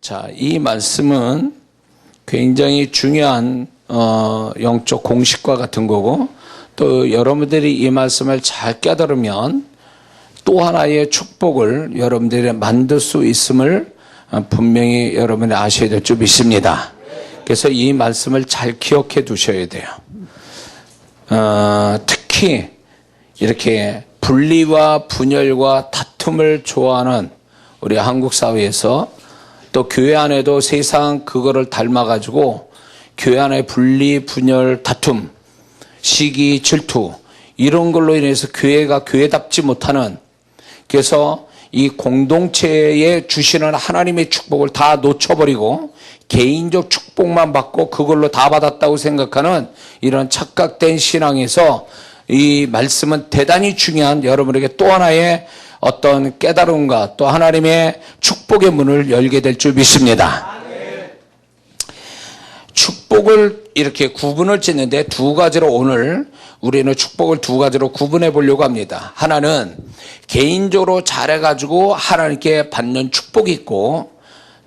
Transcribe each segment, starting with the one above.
자, 이 말씀은 굉장히 중요한 영적 공식과 같은 거고, 또 여러분들이 이 말씀을 잘 깨달으면 또 하나의 축복을 여러분들이 만들 수 있음을 분명히 여러분이 아셔야 될 줄 믿습니다. 그래서 이 말씀을 잘 기억해 두셔야 돼요. 특히 이렇게 분리와 분열과 다툼을 좋아하는 우리 한국 사회에서, 또 교회 안에도 세상 그거를 닮아가지고 교회 안에 분리, 분열, 다툼, 시기, 질투 이런 걸로 인해서 교회가 교회답지 못하는, 그래서 이 공동체에 주시는 하나님의 축복을 다 놓쳐버리고 개인적 축복만 받고 그걸로 다 받았다고 생각하는 이런 착각된 신앙에서 이 말씀은 대단히 중요한 여러분에게 또 하나의 어떤 깨달음과 또 하나님의 축복의 문을 열게 될 줄 믿습니다. 축복을 이렇게 구분을 짓는데 두 가지로 오늘 우리는 축복을 두 가지로 구분해 보려고 합니다. 하나는 개인적으로 잘해가지고 하나님께 받는 축복이 있고,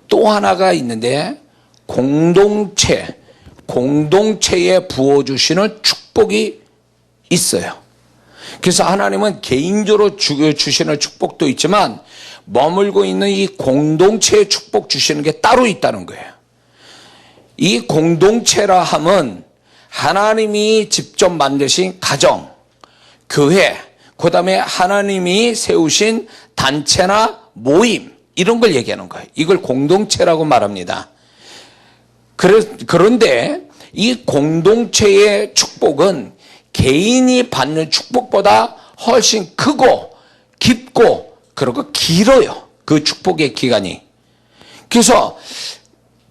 또 하나가 있는데 공동체에 부어주시는 축복이 있어요. 그래서 하나님은 개인적으로 주시는 축복도 있지만 머물고 있는 이 공동체에 축복 주시는 게 따로 있다는 거예요. 이 공동체라 함은 하나님이 직접 만드신 가정, 교회, 그 다음에 하나님이 세우신 단체나 모임, 이런 걸 얘기하는 거예요. 이걸 공동체라고 말합니다. 그런데 이 공동체의 축복은 개인이 받는 축복보다 훨씬 크고 깊고 그리고 길어요. 그 축복의 기간이. 그래서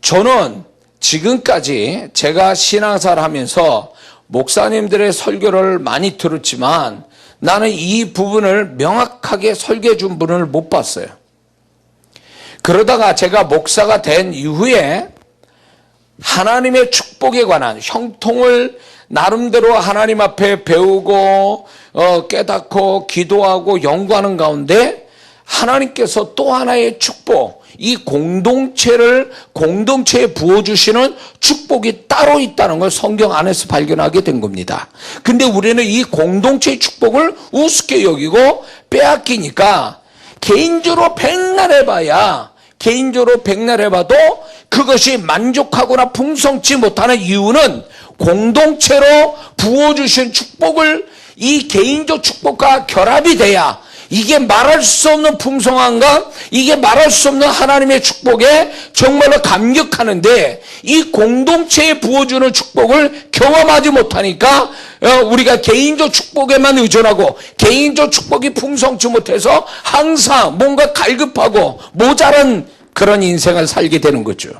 저는 지금까지 제가 신앙생활 하면서 목사님들의 설교를 많이 들었지만 나는 이 부분을 명확하게 설교해 준 분을 못 봤어요. 그러다가 제가 목사가 된 이후에 하나님의 축복에 관한 형통을 나름대로 하나님 앞에 배우고 깨닫고 기도하고 연구하는 가운데 하나님께서 또 하나의 축복, 이 공동체에 부어주시는 축복이 따로 있다는 걸 성경 안에서 발견하게 된 겁니다. 근데 우리는 이 공동체의 축복을 우습게 여기고 빼앗기니까 개인적으로 백날 해봐도 그것이 만족하거나 풍성치 못하는 이유는 공동체로 부어주신 축복을 이 개인적 축복과 결합이 돼야 이게 말할 수 없는 풍성함과 이게 말할 수 없는 하나님의 축복에 정말로 감격하는데, 이 공동체에 부어주는 축복을 경험하지 못하니까 우리가 개인적 축복에만 의존하고 개인적 축복이 풍성치 못해서 항상 뭔가 갈급하고 모자란 그런 인생을 살게 되는 거죠.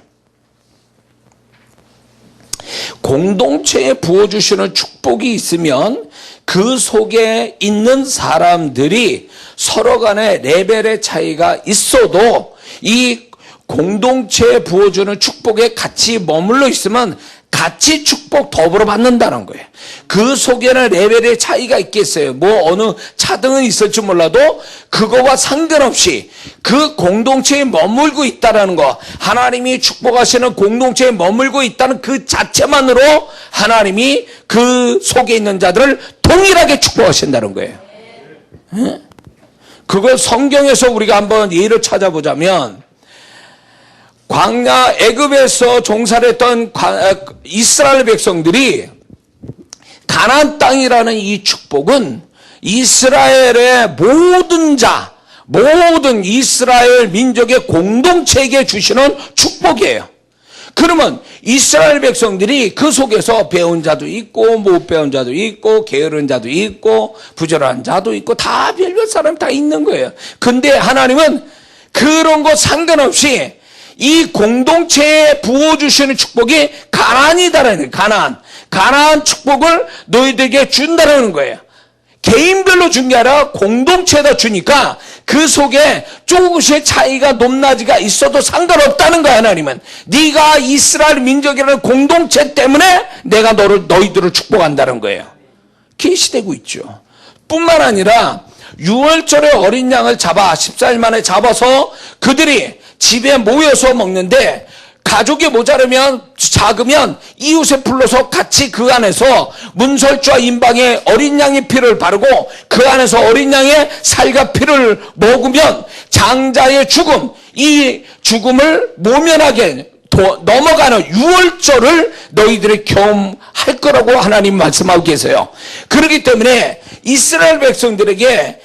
공동체에 부어주시는 축복이 있으면 그 속에 있는 사람들이 서로 간에 레벨의 차이가 있어도 이 공동체에 부어주는 축복에 같이 머물러 있으면 같이 축복 더불어 받는다는 거예요. 그 속에는 레벨의 차이가 있겠어요. 뭐 어느 차등은 있을지 몰라도 그거와 상관없이 그 공동체에 머물고 있다는 거, 하나님이 축복하시는 공동체에 머물고 있다는 그 자체만으로 하나님이 그 속에 있는 자들을 동일하게 축복하신다는 거예요. 그걸 성경에서 우리가 한번 예를 찾아보자면, 광야 애굽에서 종살이 했던 이스라엘 백성들이 가나안 땅이라는 이 축복은 이스라엘의 모든 이스라엘 민족의 공동체에게 주시는 축복이에요. 그러면 이스라엘 백성들이 그 속에서 배운 자도 있고 못 배운 자도 있고 게으른 자도 있고 부지런한 자도 있고 다 별별 사람이 다 있는 거예요. 근데 하나님은 그런 거 상관없이 이 공동체에 부어주시는 축복이 가나안이다라는 거예요. 가나안 축복을 너희들에게 준다라는 거예요. 개인별로 준 게 아니라 공동체에다 주니까 그 속에 조금씩 차이가 높낮이가 있어도 상관없다는 거야. 하나님은 네가 이스라엘 민족이라는 공동체 때문에 내가 너희들을 축복한다는 거예요. 계시되고 있죠. 뿐만 아니라 6월절에 어린 양을 잡아 14일 만에 잡아서 그들이 집에 모여서 먹는데 가족이 모자르면 작으면 이웃에 불러서 같이 그 안에서 문설주와 인방의 어린 양의 피를 바르고 그 안에서 어린 양의 살과 피를 먹으면 장자의 죽음, 이 죽음을 모면하게 넘어가는 유월절을 너희들이 경험할 거라고 하나님 말씀하고 계세요. 그렇기 때문에 이스라엘 백성들에게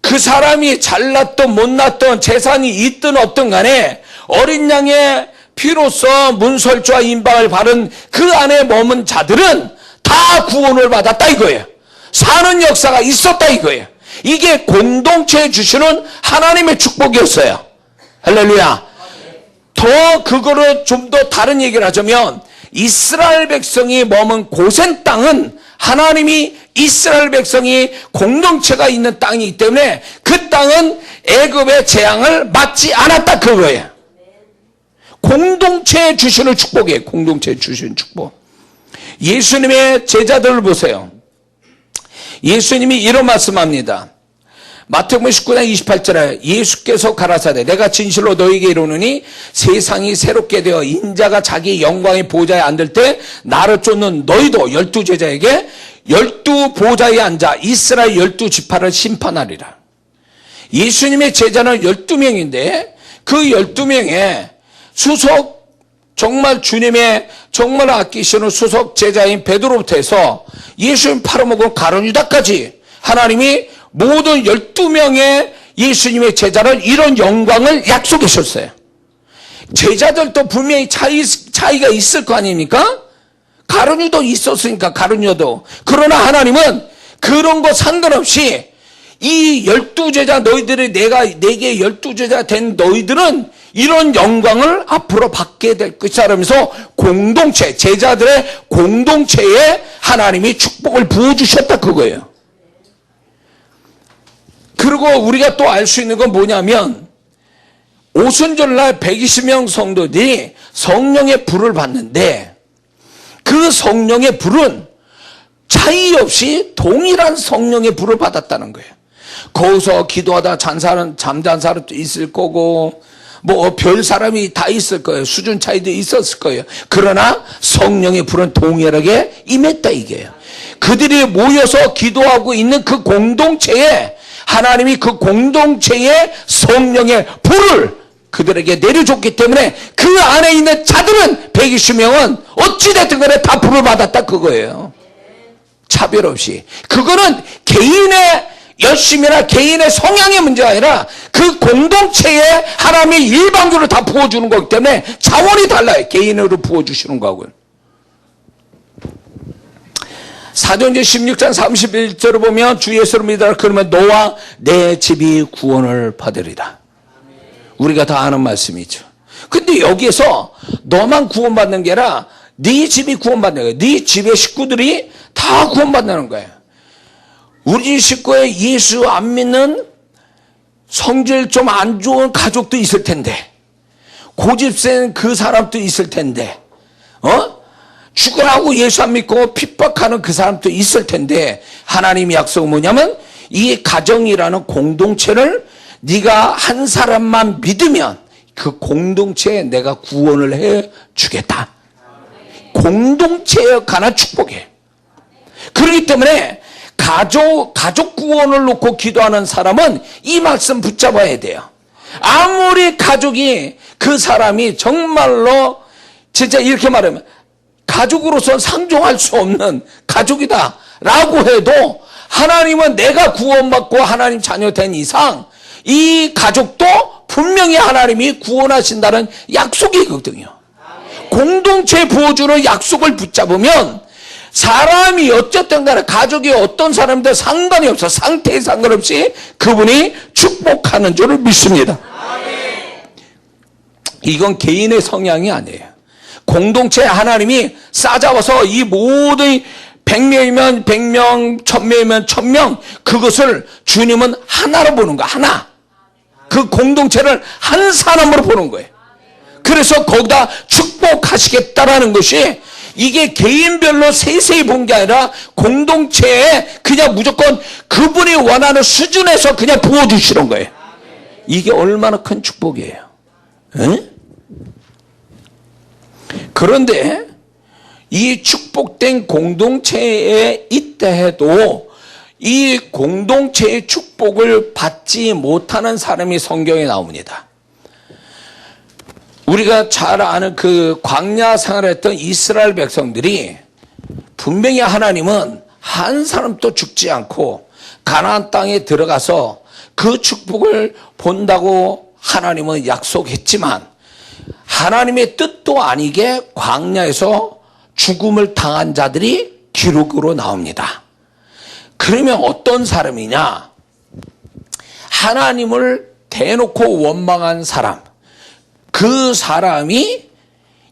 그 사람이 잘났던 못났던 재산이 있든 없든 간에 어린 양의 피로써 문설주와 인방을 바른 그 안에 머문 자들은 다 구원을 받았다 이거예요. 사는 역사가 있었다 이거예요. 이게 공동체에 주시는 하나님의 축복이었어요. 할렐루야. 더 그거를 좀 더 다른 얘기를 하자면 이스라엘 백성이 머문 고센 땅은 하나님이 이스라엘 백성이 공동체가 있는 땅이기 때문에 그 땅은 애굽의 재앙을 맞지 않았다 그거예요. 공동체에 주시는 축복이에요. 공동체에 주시는 축복. 예수님의 제자들을 보세요. 예수님이 이런 말씀합니다. 마태복음 19장 28절에 예수께서 가라사대 내가 진실로 너희에게 이르노니 세상이 새롭게 되어 인자가 자기 영광의 보좌에 앉을 때 나를 쫓는 너희도 12제자에게 12보좌에 앉아 이스라엘 12지파를 심판하리라. 예수님의 제자는 12명인데 그 12명의 수석 정말 주님의 정말 아끼시는 수석 제자인 베드로부터 해서 예수님 팔아먹은 가룟 유다까지 하나님이 모든 12명의 예수님의 제자를 이런 영광을 약속하셨어요. 제자들도 분명히 차이가 있을 거 아닙니까? 가룟 유다도 있었으니까 가룟 유다도. 그러나 하나님은 그런 거 상관없이 이 12제자 너희들이 내게 12제자 된 너희들은 이런 영광을 앞으로 받게 될 것이다 라면서 공동체, 제자들의 공동체에 하나님이 축복을 부어주셨다 그거예요. 그리고 우리가 또 알 수 있는 건 뭐냐면 오순절날 120명 성도들이 성령의 불을 받는데 그 성령의 불은 차이 없이 동일한 성령의 불을 받았다는 거예요. 거기서 기도하다 잠잔 사람도 있을 거고 뭐 별 사람이 다 있을 거예요. 수준 차이도 있었을 거예요. 그러나 성령의 불은 동일하게 임했다 이게요. 그들이 모여서 기도하고 있는 그 공동체에 하나님이 그 공동체에 성령의 불을 그들에게 내려줬기 때문에 그 안에 있는 자들은 120명은 어찌됐든 간에 다 불을 받았다 그거예요. 차별 없이. 그거는 개인의 열심이나 개인의 성향의 문제가 아니라 그 공동체에 하나님이 일방적으로 다 부어주는 거기 때문에 차원이 달라요. 개인으로 부어주시는 거하고는. 사도행전 16장 31절을 보면 주 예수를 믿으라 그러면 너와 내 집이 구원을 받으리라. 우리가 다 아는 말씀이죠. 근데 여기에서 너만 구원받는 게 아니라 네 집이 구원받는 거예요. 네 집의 식구들이 다 구원받는 거예요. 우리 식구에 예수 안 믿는 성질 좀 안 좋은 가족도 있을 텐데 고집센 그 사람도 있을 텐데 죽으라고 예수 안 믿고 핍박하는 그 사람도 있을 텐데 하나님의 약속은 뭐냐면 이 가정이라는 공동체를 네가 한 사람만 믿으면 그 공동체에 내가 구원을 해주겠다. 공동체에 관한 축복이에요. 그렇기 때문에 가족 구원을 놓고 기도하는 사람은 이 말씀 붙잡아야 돼요. 아무리 가족이 그 사람이 정말로 진짜 이렇게 말하면 가족으로서 상종할 수 없는 가족이다 라고 해도 하나님은 내가 구원받고 하나님 자녀 된 이상 이 가족도 분명히 하나님이 구원하신다는 약속이거든요. 공동체 부어주는 약속을 붙잡으면 사람이 어쨌든 간에 가족이 어떤 사람들 상관이 없어. 상태에 상관없이 그분이 축복하는 줄을 믿습니다. 이건 개인의 성향이 아니에요. 공동체 하나님이 싸잡아서 이 모든 100명이면 100명, 1000명이면 1000명 그것을 주님은 하나로 보는 거야. 하나. 그 공동체를 한 사람으로 보는 거예요. 그래서 거기다 축복하시겠다라는 것이 이게 개인별로 세세히 본 게 아니라 공동체에 그냥 무조건 그분이 원하는 수준에서 그냥 부어주시는 거예요. 이게 얼마나 큰 축복이에요. 응? 그런데 이 축복된 공동체에 있다 해도 이 공동체의 축복을 받지 못하는 사람이 성경에 나옵니다. 우리가 잘 아는 그 광야 생활했던 이스라엘 백성들이 분명히 하나님은 한 사람도 죽지 않고 가나안 땅에 들어가서 그 축복을 본다고 하나님은 약속했지만 하나님의 뜻도 아니게 광야에서 죽음을 당한 자들이 기록으로 나옵니다. 그러면 어떤 사람이냐? 하나님을 대놓고 원망한 사람. 그 사람이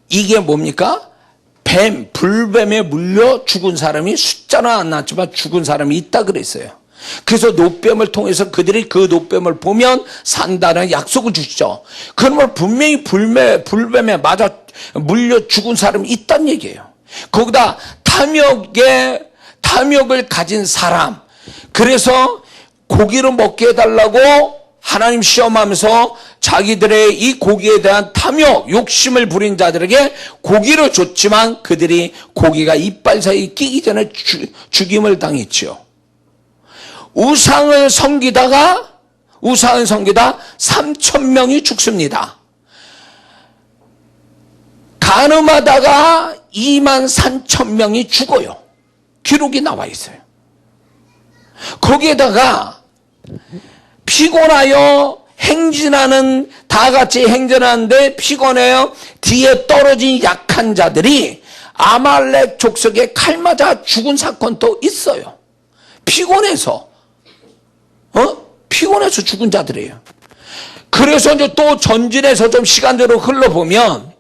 이게 뭡니까? 뱀, 불뱀에 물려 죽은 사람이 숫자는 안 났지만 죽은 사람이 있다 그랬어요. 그래서 노뱀을 통해서 그들이 그 노뱀을 보면 산다는 약속을 주시죠. 그러면 분명히 불뱀에 맞아 물려 죽은 사람이 있다는 얘기예요. 거기다 탐욕을 가진 사람, 그래서 고기를 먹게 해달라고 하나님 시험하면서 자기들의 이 고기에 대한 탐욕, 욕심을 부린 자들에게 고기를 줬지만 그들이 고기가 이빨 사이에 끼기 전에 죽임을 당했죠. 우상을 섬기다 3,000명이 죽습니다. 간음하다가 23,000명이 죽어요. 기록이 나와 있어요. 거기에다가 피곤하여 다 같이 행진하는데 피곤해요. 뒤에 떨어진 약한 자들이 아말렉 족속에 칼 맞아 죽은 사건도 있어요. 피곤해서 죽은 자들이에요. 그래서 이제 또 전진해서 좀 시간대로 흘러보면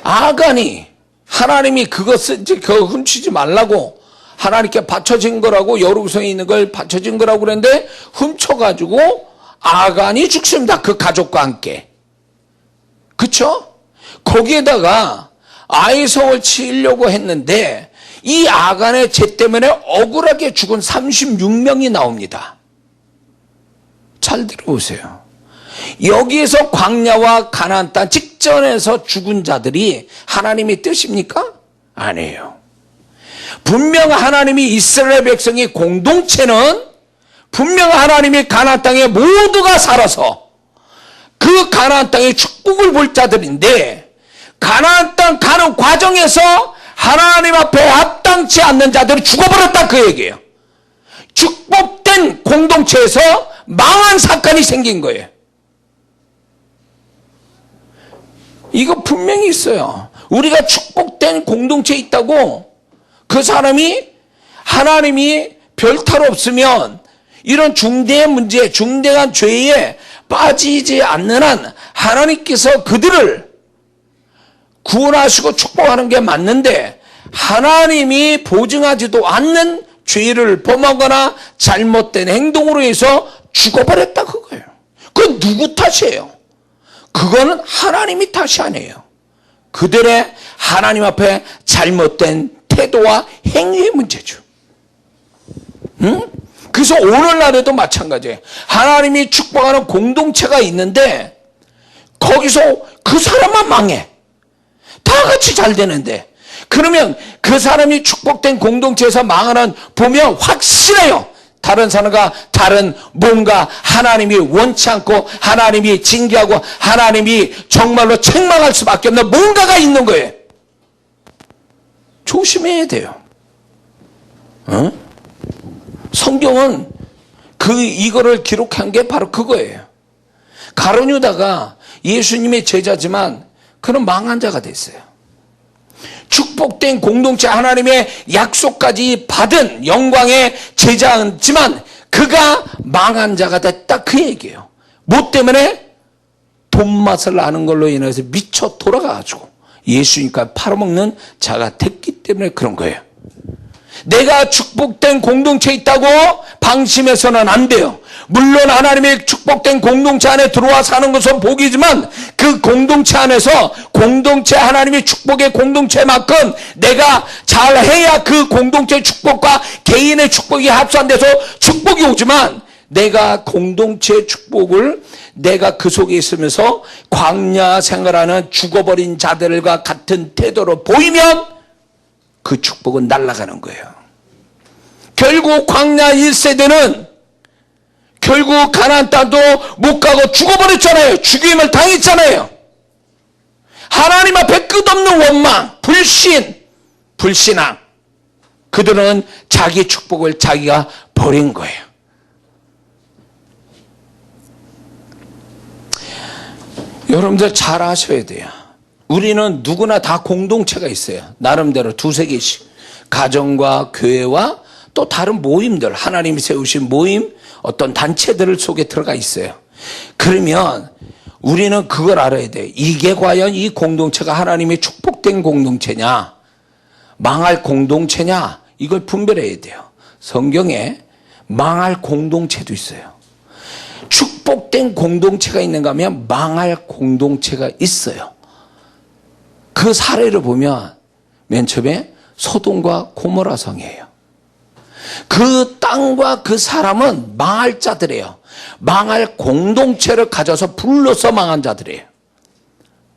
아간이 하나님이 그거 훔치지 말라고 하나님께 바쳐진 거라고 여루성에 있는 걸 바쳐진 거라고 그랬는데 훔쳐가지고 아간이 죽습니다. 그 가족과 함께. 그쵸? 거기에다가 아이성을 치려고 했는데 이 아간의 죄 때문에 억울하게 죽은 36명이 나옵니다. 잘 들어보세요. 여기에서 광야와 가나안 땅 직전에서 죽은 자들이 하나님의 뜻입니까? 아니에요. 분명 하나님이 이스라엘 백성의 공동체는 분명 하나님이 가나안 땅에 모두가 살아서 그 가나안 땅의 축복을 볼 자들인데 가나안 땅 가는 과정에서 하나님 앞에 합당치 않는 자들이 죽어버렸다 그 얘기예요. 축복된 공동체에서 망한 사건이 생긴 거예요. 이거 분명히 있어요. 우리가 축복된 공동체에 있다고 그 사람이 하나님이 별 탈 없으면 이런 중대한 문제, 중대한 죄에 빠지지 않는 한 하나님께서 그들을 구원하시고 축복하는 게 맞는데 하나님이 보증하지도 않는 죄를 범하거나 잘못된 행동으로 해서 죽어버렸다 그거예요. 그건 누구 탓이에요? 그거는 하나님이 탓이 아니에요. 그들의 하나님 앞에 잘못된 태도와 행위의 문제죠. 응? 그래서 오늘날에도 마찬가지예요. 하나님이 축복하는 공동체가 있는데 거기서 그 사람만 망해. 다 같이 잘 되는데 그러면 그 사람이 축복된 공동체에서 망하는 보면 확실해요. 다른 사람과 다른 뭔가 하나님이 원치 않고 하나님이 징계하고 하나님이 정말로 책망할 수밖에 없는 뭔가가 있는 거예요. 조심해야 돼요. 성경은 이거를 기록한 게 바로 그거예요. 가룟 유다가 예수님의 제자지만 그런 망한 자가 됐어요. 축복된 공동체 하나님의 약속까지 받은 영광의 제자지만 그가 망한 자가 됐다 그 얘기예요. 뭐 때문에? 돈 맛을 아는 걸로 인해서 미쳐 돌아가가지고 예수님과 팔아먹는 자가 됐기 때문에 그런 거예요. 내가 축복된 공동체에 있다고 방심해서는 안 돼요. 물론 하나님의 축복된 공동체 안에 들어와 사는 것은 복이지만 그 공동체 안에서 공동체 하나님의 축복의 공동체만큼 내가 잘해야 그 공동체의 축복과 개인의 축복이 합산돼서 축복이 오지만 내가 공동체의 축복을 내가 그 속에 있으면서 광야 생활하는 죽어버린 자들과 같은 태도로 보이면 그 축복은 날아가는 거예요. 결국 광야 1세대는 결국 가나안 땅도 못 가고 죽어버렸잖아요. 죽임을 당했잖아요. 하나님 앞에 끝없는 원망, 불신앙. 그들은 자기 축복을 자기가 버린 거예요. 여러분들 잘 아셔야 돼요. 우리는 누구나 다 공동체가 있어요. 나름대로 두세 개씩. 가정과 교회와 또 다른 모임들, 하나님이 세우신 모임, 어떤 단체들 속에 들어가 있어요. 그러면 우리는 그걸 알아야 돼. 이게 과연 이 공동체가 하나님의 축복된 공동체냐, 망할 공동체냐, 이걸 분별해야 돼요. 성경에 망할 공동체도 있어요. 축복된 공동체가 있는가 하면 망할 공동체가 있어요. 그 사례를 보면 맨 처음에 소돔과 고모라 성이에요. 그 땅과 그 사람은 망할 자들이에요. 망할 공동체를 가져서 불러서 망한 자들이에요.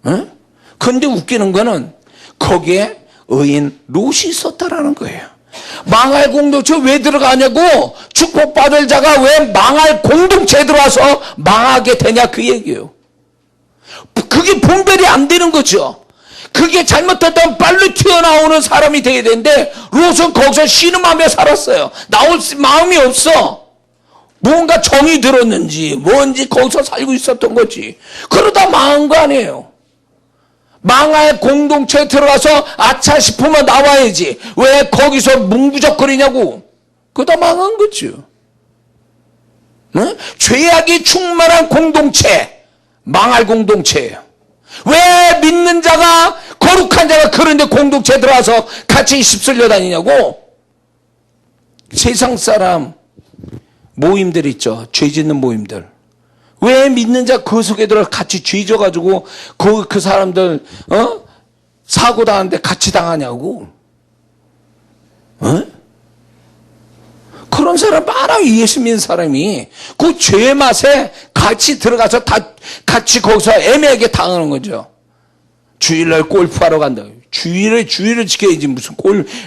응? 근데 웃기는 거는 거기에 의인 롯이 있었다라는 거예요. 망할 공동체 왜 들어가냐고, 축복받을 자가 왜 망할 공동체에 들어와서 망하게 되냐 그 얘기예요. 그게 분별이 안 되는 거죠. 그게 잘못했다면 빨리 튀어나오는 사람이 되어야 되는데 롯은 거기서 신음하며 살았어요. 나올 마음이 없어. 뭔가 정이 들었는지 뭔지 거기서 살고 있었던 거지. 그러다 망한 거 아니에요. 망할 공동체에 들어가서 아차 싶으면 나와야지. 왜 거기서 뭉구적거리냐고. 그러다 망한 거죠. 네? 죄악이 충만한 공동체, 망할 공동체예요. 왜 믿는 자가, 거룩한 자가 그런데 공동체에 들어와서 같이 휩쓸려 다니냐고. 세상 사람 모임들 있죠. 죄 짓는 모임들. 왜 믿는 자 그 속에 들어 같이 죄 져가지고 그 사람들 사고 당하는데 같이 당하냐고. 그런 사람 많아요. 예수 믿는 사람이 그 죄의 맛에 같이 들어가서 다 같이 거기서 애매하게 당하는 거죠. 주일날 골프하러 간다. 주일을 지켜야지 무슨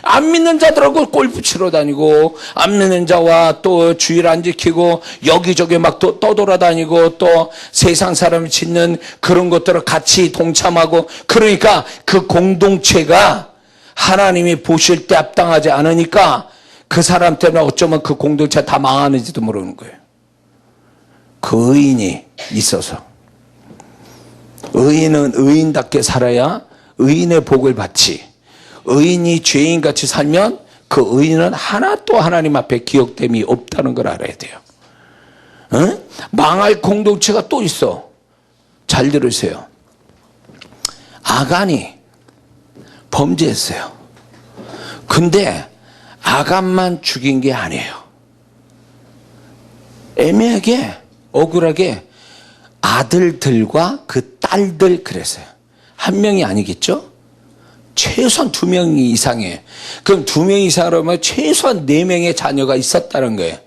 안 믿는 자들하고 골프 치러 다니고, 안 믿는 자와 또 주일 안 지키고 여기저기 막 또 떠돌아다니고 또 세상 사람이 짓는 그런 것들을 같이 동참하고, 그러니까 그 공동체가 하나님이 보실 때 합당하지 않으니까 그 사람 때문에 어쩌면 그 공동체가 다 망하는지도 모르는 거예요. 그 의인이 있어서. 의인은 의인답게 살아야 의인의 복을 받지. 의인이 죄인같이 살면 그 의인은 하나도 하나님 앞에 기억됨이 없다는 걸 알아야 돼요. 망할 공동체가 또 있어. 잘 들으세요. 아간이 범죄했어요. 근데 아간만 죽인 게 아니에요. 애매하게 억울하게 아들들과 그 딸들 그랬어요. 한 명이 아니겠죠? 최소한 2명 이상에. 그럼 2명 이상으로 하면 최소한 4명의 자녀가 있었다는 거예요.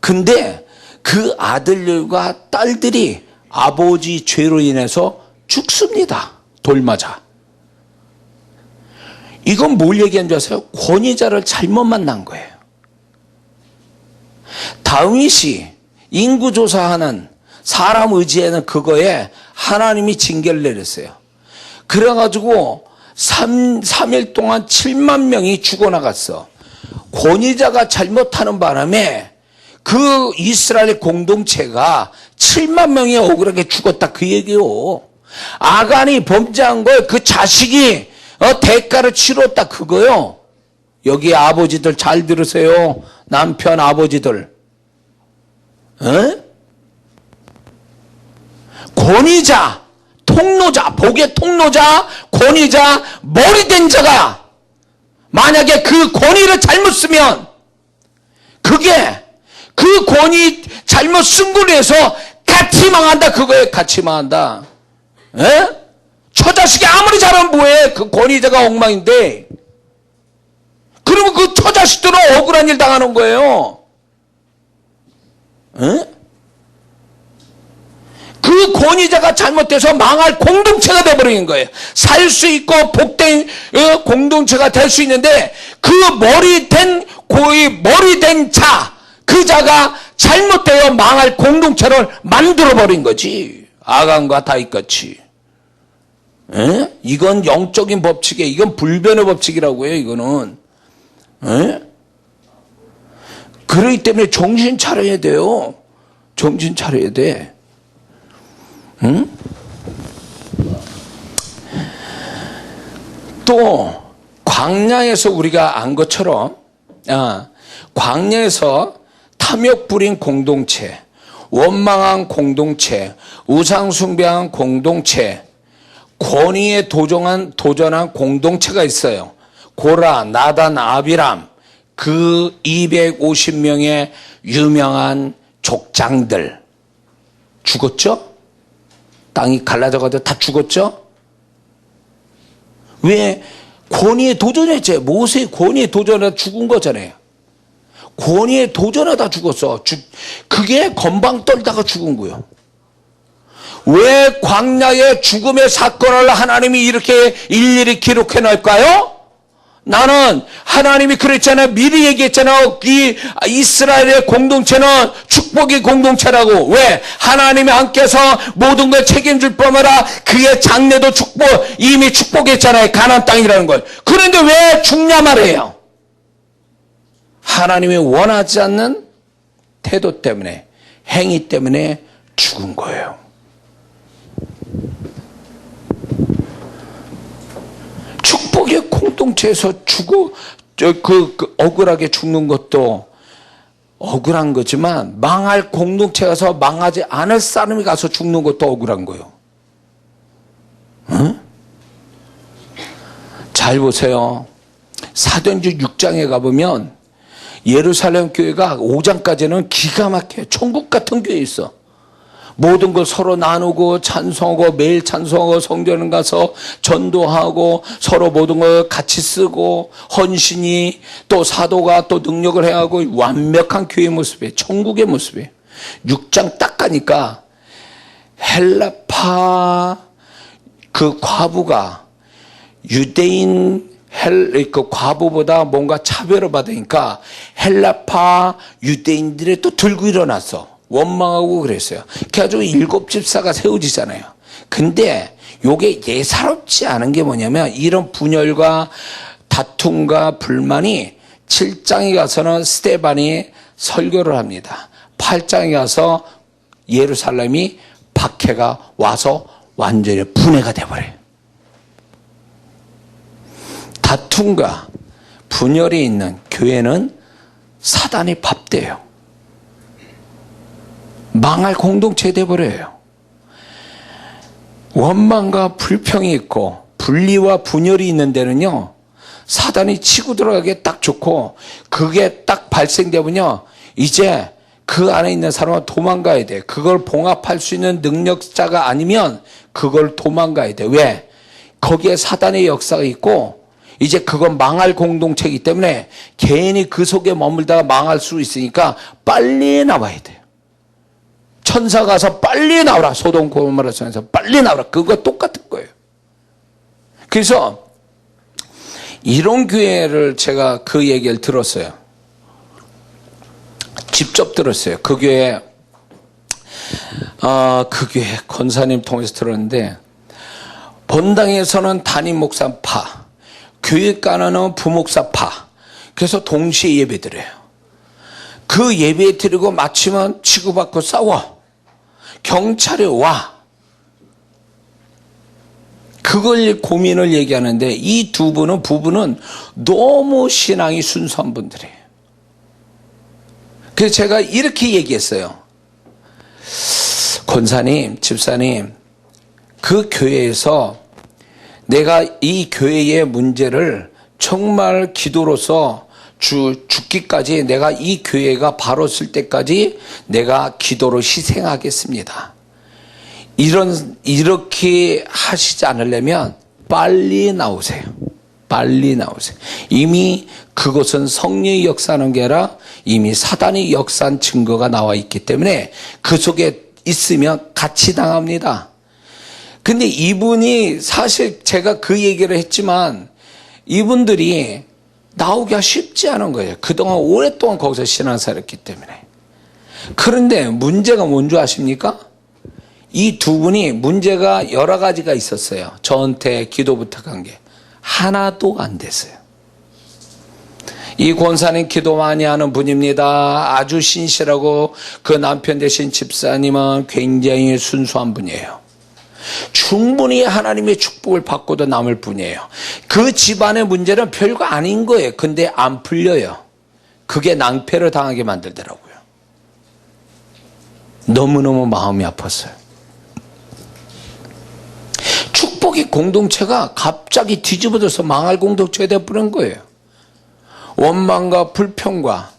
근데 그 아들들과 딸들이 아버지 죄로 인해서 죽습니다. 돌 맞아. 이건 뭘 얘기한 줄 아세요? 권위자를 잘못 만난 거예요. 다윗이 인구조사하는 사람 의지에는 그거에 하나님이 징계를 내렸어요. 그래가지고 3일 동안 7만 명이 죽어나갔어. 권위자가 잘못하는 바람에 그 이스라엘 공동체가 7만 명이 억울하게 죽었다 그 얘기요. 아간이 범죄한 걸 그 자식이 대가를 치렀다 그거요. 여기 아버지들 잘 들으세요. 남편 아버지들. 권위자, 통로자, 복의 통로자, 권위자, 머리된 자가 만약에 그 권위를 잘못 쓰면 그게 그 권위 잘못 쓴 걸로 해서 같이 망한다 그거에 같이 망한다. 처자식이 아무리 잘하면 뭐해. 그 권위자가 엉망인데. 그러면 그 처자식들은 억울한 일 당하는 거예요. 그 권위자가 잘못돼서 망할 공동체가 되어버린 거예요. 살 수 있고 복된 공동체가 될 수 있는데 그 머리 된 자, 그 자가 잘못되어 망할 공동체를 만들어버린 거지. 아간과 다윗같이. 이건 영적인 법칙이에요. 이건 불변의 법칙이라고 해요. 이거는. 그렇기 때문에 정신 차려야 돼요. 정신 차려야 돼. 또 광야에서 우리가 안 것처럼 광야에서 탐욕 부린 공동체, 원망한 공동체, 우상 숭배한 공동체, 권위에 도전한 공동체가 있어요. 고라, 나단, 아비람, 그 250명의 유명한 족장들 죽었죠? 땅이 갈라져가지고 다 죽었죠? 왜? 권위에 도전했지. 모세의 권위에 도전하다 죽은 거잖아요. 권위에 도전하다 죽었어. 그게 건방 떨다가 죽은 거예요. 왜 광야의 죽음의 사건을 하나님이 이렇게 일일이 기록해 놓을까요? 나는 하나님이 그랬잖아요. 미리 얘기했잖아요. 이 이스라엘의 공동체는 축복의 공동체라고. 왜? 하나님이 함께서 모든 걸 책임줄 뿐만 아니라 그의 장래도 이미 축복했잖아요. 가나안 땅이라는 걸. 그런데 왜 죽냐 말이에요. 하나님이 원하지 않는 태도 때문에, 행위 때문에 죽은 거예요. 축복의 공동체에서 억울하게 죽는 것도 억울한 거지만, 망할 공동체 가서 망하지 않을 사람이 가서 죽는 것도 억울한 거예요. 잘 보세요. 사도행전 6장에 가보면 예루살렘 교회가 5장까지는 기가 막혀요. 천국 같은 교회 있어. 모든 걸 서로 나누고 찬송하고 매일 찬송하고 성전에 가서 전도하고 서로 모든 걸 같이 쓰고 헌신이 또 사도가 또 능력을 해하고 완벽한 교회의 모습이에요. 천국의 모습이에요. 6장 딱 가니까 헬라파 그 과부가 유대인 그 과부보다 뭔가 차별을 받으니까 헬라파 유대인들이 또 들고 일어났어. 원망하고 그랬어요. 그래가지고 7 집사가 세워지잖아요. 근데 요게 예사롭지 않은 게 뭐냐면 이런 분열과 다툼과 불만이 7장에 가서는 스데반이 설교를 합니다. 8장에 가서 예루살렘이 박해가 와서 완전히 분해가 돼버려요. 다툼과 분열이 있는 교회는 사단이 밥돼요. 망할 공동체 돼버려요. 원망과 불평이 있고 분리와 분열이 있는 데는요, 사단이 치고 들어가기에 딱 좋고, 그게 딱 발생되면요, 이제 그 안에 있는 사람은 도망가야 돼. 그걸 봉합할 수 있는 능력자가 아니면 그걸 도망가야 돼. 왜? 거기에 사단의 역사가 있고, 이제 그건 망할 공동체이기 때문에 개인이 그 속에 머물다가 망할 수 있으니까 빨리 나와야 돼요. 천사 가서 빨리 나오라. 소돔 고모라 천사 빨리 나오라. 그거 똑같은 거예요. 그래서 이런 교회를 제가 그 얘기를 들었어요. 직접 들었어요. 그 교회 권사님 통해서 들었는데, 본당에서는 담임 목사파, 교육관은 부목사파, 그래서 동시에 예배 드려요. 그 예배 드리고 마치면 치고받고 싸워. 경찰이 와. 그걸 고민을 얘기하는데, 이 부부는 너무 신앙이 순수한 분들이에요. 그래서 제가 이렇게 얘기했어요. 권사님, 집사님, 그 교회에서 내가 이 교회의 문제를 정말 기도로서 죽기까지, 내가 이 교회가 바로 쓸 때까지 내가 기도로 희생하겠습니다. 이렇게 하시지 않으려면 빨리 나오세요. 빨리 나오세요. 이미 그것은 성령이 역사하는 게 아니라 이미 사단이 역사한 증거가 나와 있기 때문에 그 속에 있으면 같이 당합니다. 근데 이분이 사실 제가 그 얘기를 했지만 이분들이 나오기가 쉽지 않은 거예요. 그동안 오랫동안 거기서 신앙생활했기 때문에. 그런데 문제가 뭔지 아십니까? 이 두 분이 문제가 여러 가지가 있었어요. 저한테 기도 부탁한 게 하나도 안 됐어요. 이 권사님 기도 많이 하는 분입니다. 아주 신실하고 그 남편 되신 집사님은 굉장히 순수한 분이에요. 충분히 하나님의 축복을 받고도 남을 뿐이에요. 그 집안의 문제는 별거 아닌 거예요. 근데 안 풀려요. 그게 낭패를 당하게 만들더라고요. 너무너무 마음이 아팠어요. 축복의 공동체가 갑자기 뒤집어져서 망할 공동체가 되어버린 거예요. 원망과 불평과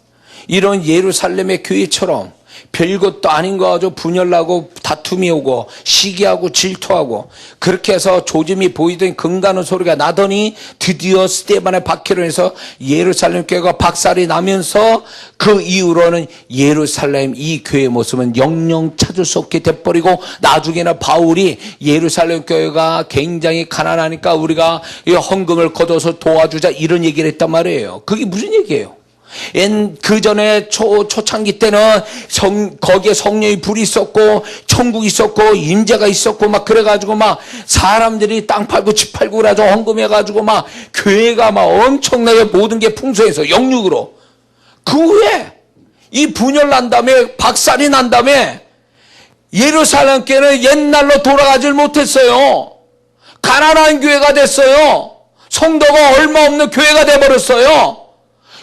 이런 예루살렘의 교회처럼 별것도 아닌 거 가지고 분열나고 다툼이 오고 시기하고 질투하고 그렇게 해서 조짐이 보이던 금가는 소리가 나더니 드디어 스데반의 박해로 해서 예루살렘 교회가 박살이 나면서 그 이후로는 예루살렘 이 교회의 모습은 영영 찾을 수 없게 돼버리고 나중에는 바울이 예루살렘 교회가 굉장히 가난하니까 우리가 헌금을 걷어서 도와주자 이런 얘기를 했단 말이에요. 그게 무슨 얘기예요? 그 전에 초창기 때는 거기에 성령의 불이 있었고 천국이 있었고 임재가 있었고 막 그래가지고 막 사람들이 땅 팔고 집 팔고 그래가지고 헌금해가지고 막 교회가 막 엄청나게 모든 게 풍성해서 영육으로. 그 후에 이 분열 난 다음에 박살이 난 다음에 예루살렘 교회는 옛날로 돌아가질 못했어요. 가난한 교회가 됐어요. 성도가 얼마 없는 교회가 돼버렸어요.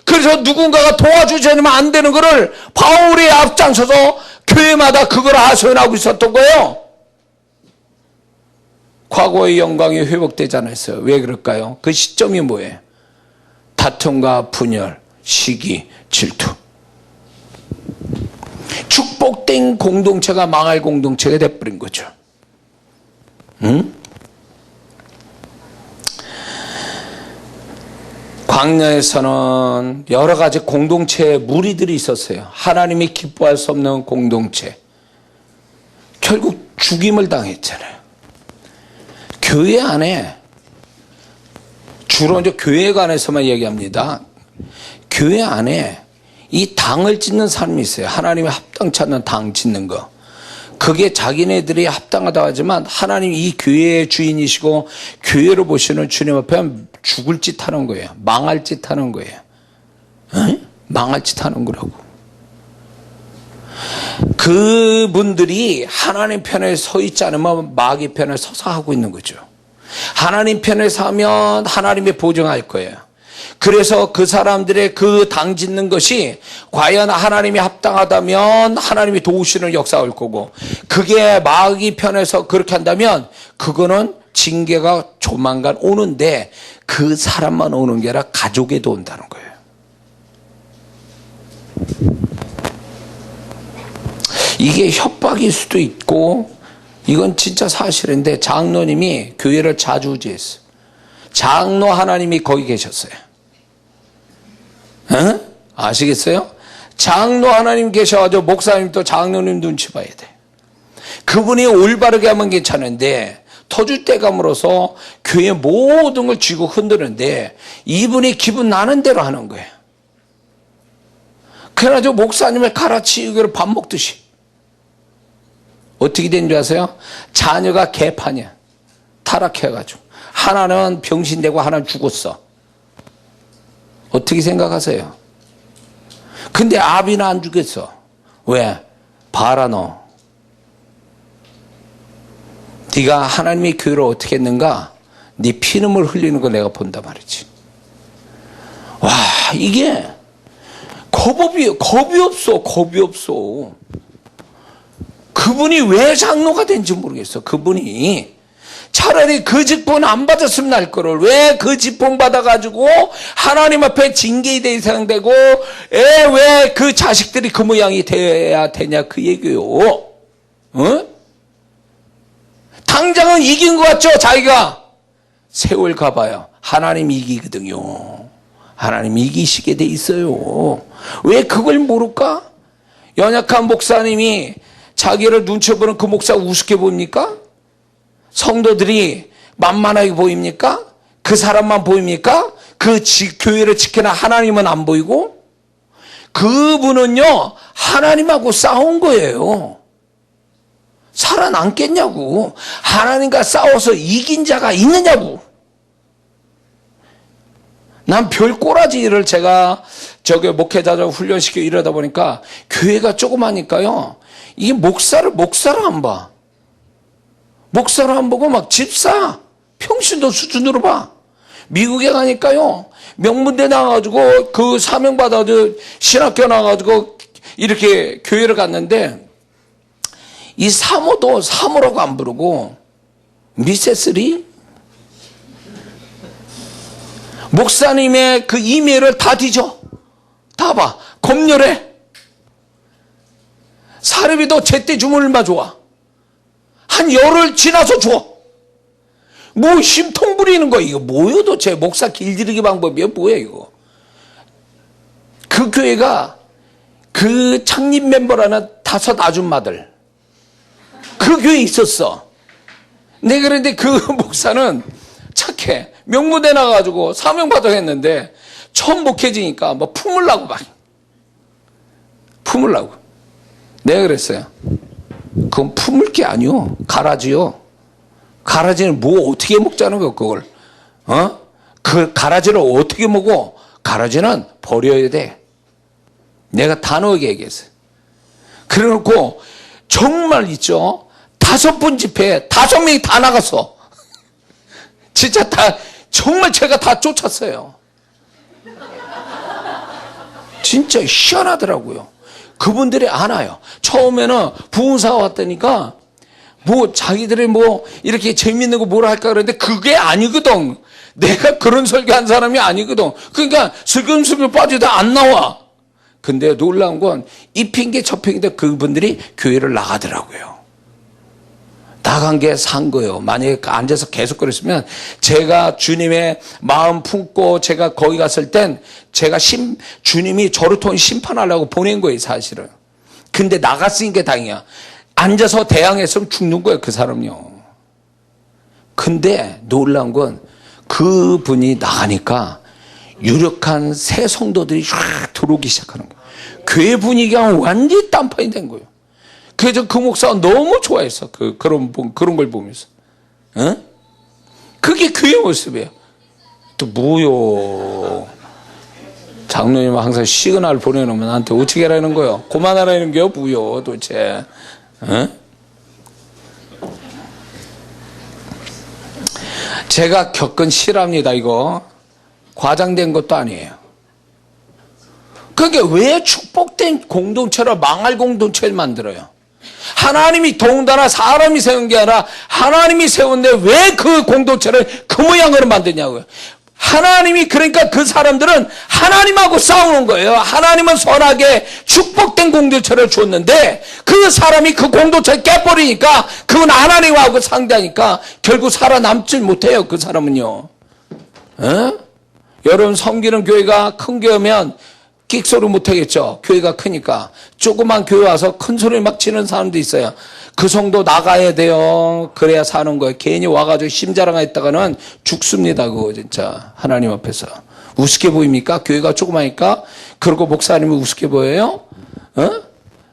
그래서 누군가가 도와주지 않으면 안 되는 거를 바울이 앞장서서 교회마다 그걸 하소연하고 있었던 거예요. 과거의 영광이 회복되지 않았어요. 왜 그럴까요? 그 시점이 뭐예요? 다툼과 분열, 시기, 질투. 축복된 공동체가 망할 공동체가 돼버린 거죠. 응? 광야에서는 여러 가지 공동체의 무리들이 있었어요. 하나님이 기뻐할 수 없는 공동체. 결국 죽임을 당했잖아요. 교회 안에, 주로 이제 교회관에서만 얘기합니다. 교회 안에 이 당을 짓는 사람이 있어요. 하나님의 합당치 않는 당 짓는 거. 그게 자기네들이 합당하다고 하지만 하나님 이 교회의 주인이시고 교회로 보시는 주님 앞에 죽을 짓 하는 거예요. 망할 짓 하는 거예요. 에? 망할 짓 하는 거라고. 그분들이 하나님 편에 서 있지 않으면 마귀 편에 서서 하고 있는 거죠. 하나님 편에 서면 하나님이 보증할 거예요. 그래서 그 사람들의 그 당 짓는 것이 과연 하나님이 합당하다면 하나님이 도우시는 역사가 올 거고, 그게 마귀 편에서 그렇게 한다면 그거는 징계가 조만간 오는데 그 사람만 오는 게 아니라 가족에도 온다는 거예요. 이게 협박일 수도 있고 이건 진짜 사실인데 장로님이 교회를 자주지했어요. 장로 하나님이 거기 계셨어요. 에? 아시겠어요? 장로 하나님 계셔가지고 목사님도 장로님 눈치 봐야 돼. 그분이 올바르게 하면 괜찮은데 터줏대감으로서 교회 모든 걸 쥐고 흔드는데 이분이 기분 나는 대로 하는 거예요. 그래가지고 목사님을 갈아치우기로 밥 먹듯이. 어떻게 된 줄 아세요? 자녀가 개판이야. 타락해가지고. 하나는 병신되고 하나는 죽었어. 어떻게 생각하세요? 근데 아비는 안 죽였어. 왜? 봐라 너. 네가 하나님의 교회를 어떻게 했는가? 네 피눈물 흘리는 거 내가 본단 말이지. 와, 이게 겁이 없어. 겁이 없어. 그분이 왜 장로가 된지 모르겠어. 그분이 차라리 그 직분 안 받았으면 할 거를 왜 그 직분 받아가지고 하나님 앞에 징계의 대상되고 왜 그 자식들이 그 모양이 돼야 되냐 그 얘기요. 어? 당장은 이긴 것 같죠? 자기가 세월 가봐요. 하나님 이기거든요. 하나님 이기시게 돼 있어요. 왜 그걸 모를까? 연약한 목사님이 자기를 눈치 보는 그 목사가 우습게 보입니까? 성도들이 만만하게 보입니까? 그 사람만 보입니까? 교회를 지키는 하나님은 안 보이고? 그분은요, 하나님하고 싸운 거예요. 살아남겠냐고. 하나님과 싸워서 이긴 자가 있느냐고. 난 별 꼬라지를 제가 목회자를 훈련시켜 이러다 보니까 교회가 조그마니까요. 이게 목사를 안 봐. 목사를 안 보고 막 집사, 평신도 수준으로 봐. 미국에 가니까요. 명문대 나와가지고 그 사명 받아가지고 신학교 나와가지고 이렇게 교회를 갔는데 이 사모도 사모라고 안 부르고 미세스리? 목사님의 그 이메일을 다 뒤져. 다 봐. 검열해. 사례비도 제때 주물만 좋아. 한 열흘 지나서 줘. 뭐 심통 부리는 거 이거 뭐요 도대체. 목사 길들이기 방법이야 뭐야 이거. 그 교회가 그 창립 멤버라는 5 아줌마들 그 교회에 있었어. 근데 그런데 그 목사는 착해. 명무대 나가지고 사명받아 했는데 처음 목회지니까 뭐 품으려고 막. 품으려고. 내가 그랬어요. 그건 품을 게 아니요. 가라지요. 가라지는 뭐 어떻게 먹자는 거 그걸. 그 가라지를 어떻게 먹어? 가라지는 버려야 돼. 내가 단호하게 얘기했어요. 그래놓고 정말 있죠. 5분 집회에 5명이 다 나갔어. 진짜 다 정말 제가 다 쫓았어요. 진짜 희한하더라고요. 그분들이 안 와요. 처음에는 부흥사가 왔다니까 뭐 자기들이 뭐 이렇게 재밌는 거 뭐라 할까 그랬는데 그게 아니거든. 내가 그런 설교한 사람이 아니거든. 그러니까 슬금슬금 빠지다 안 나와. 근데 놀라운 건 이 핑계 저 핑계 그분들이 교회를 나가더라고요. 나간 게 산 거예요. 만약에 앉아서 계속 그랬으면 제가 주님의 마음 품고 제가 거기 갔을 땐 제가 주님이 저를 통해 심판하려고 보낸 거예요, 사실은. 근데 나갔으니까 다행이야. 앉아서 대항했으면 죽는 거예요, 그 사람요. 근데 놀라운 건 그분이 나가니까 유력한 새 성도들이 쫙 들어오기 시작하는 거예요. 교회 분위기가 완전히 딴판이 된 거예요. 그래서 그 목사가 너무 좋아했어. 그런 걸 보면서. 어? 그게 교회 모습이에요. 또 뭐요? 장로님 항상 시그널 보내놓으면 나한테 어떻게 하라는 거요? 그만하라는 게요? 뭐요? 도대체. 어? 제가 겪은 실합니다, 이거. 과장된 것도 아니에요. 그게 왜 축복된 공동체로 망할 공동체를 만들어요? 하나님이 더군다나 사람이 세운 게 아니라 하나님이 세운데 왜 그 공동체를 그 모양으로 만드냐고요. 하나님이 그러니까 그 사람들은 하나님하고 싸우는 거예요. 하나님은 선하게 축복된 공동체를 줬는데 그 사람이 그 공동체를 깨버리니까 그건 하나님하고 상대하니까 결국 살아남질 못해요. 그 사람은요. 여러분 섬기는 교회가 큰 교회면 끽소리 못하겠죠. 교회가 크니까. 조그만 교회 와서 큰 소리 막 치는 사람도 있어요. 그 성도 나가야 돼요. 그래야 사는 거예요. 괜히 와가지고 심자랑했다가는 죽습니다. 그거 진짜 하나님 앞에서. 우습게 보입니까? 교회가 조그마니까? 그러고 목사님이 우습게 보여요?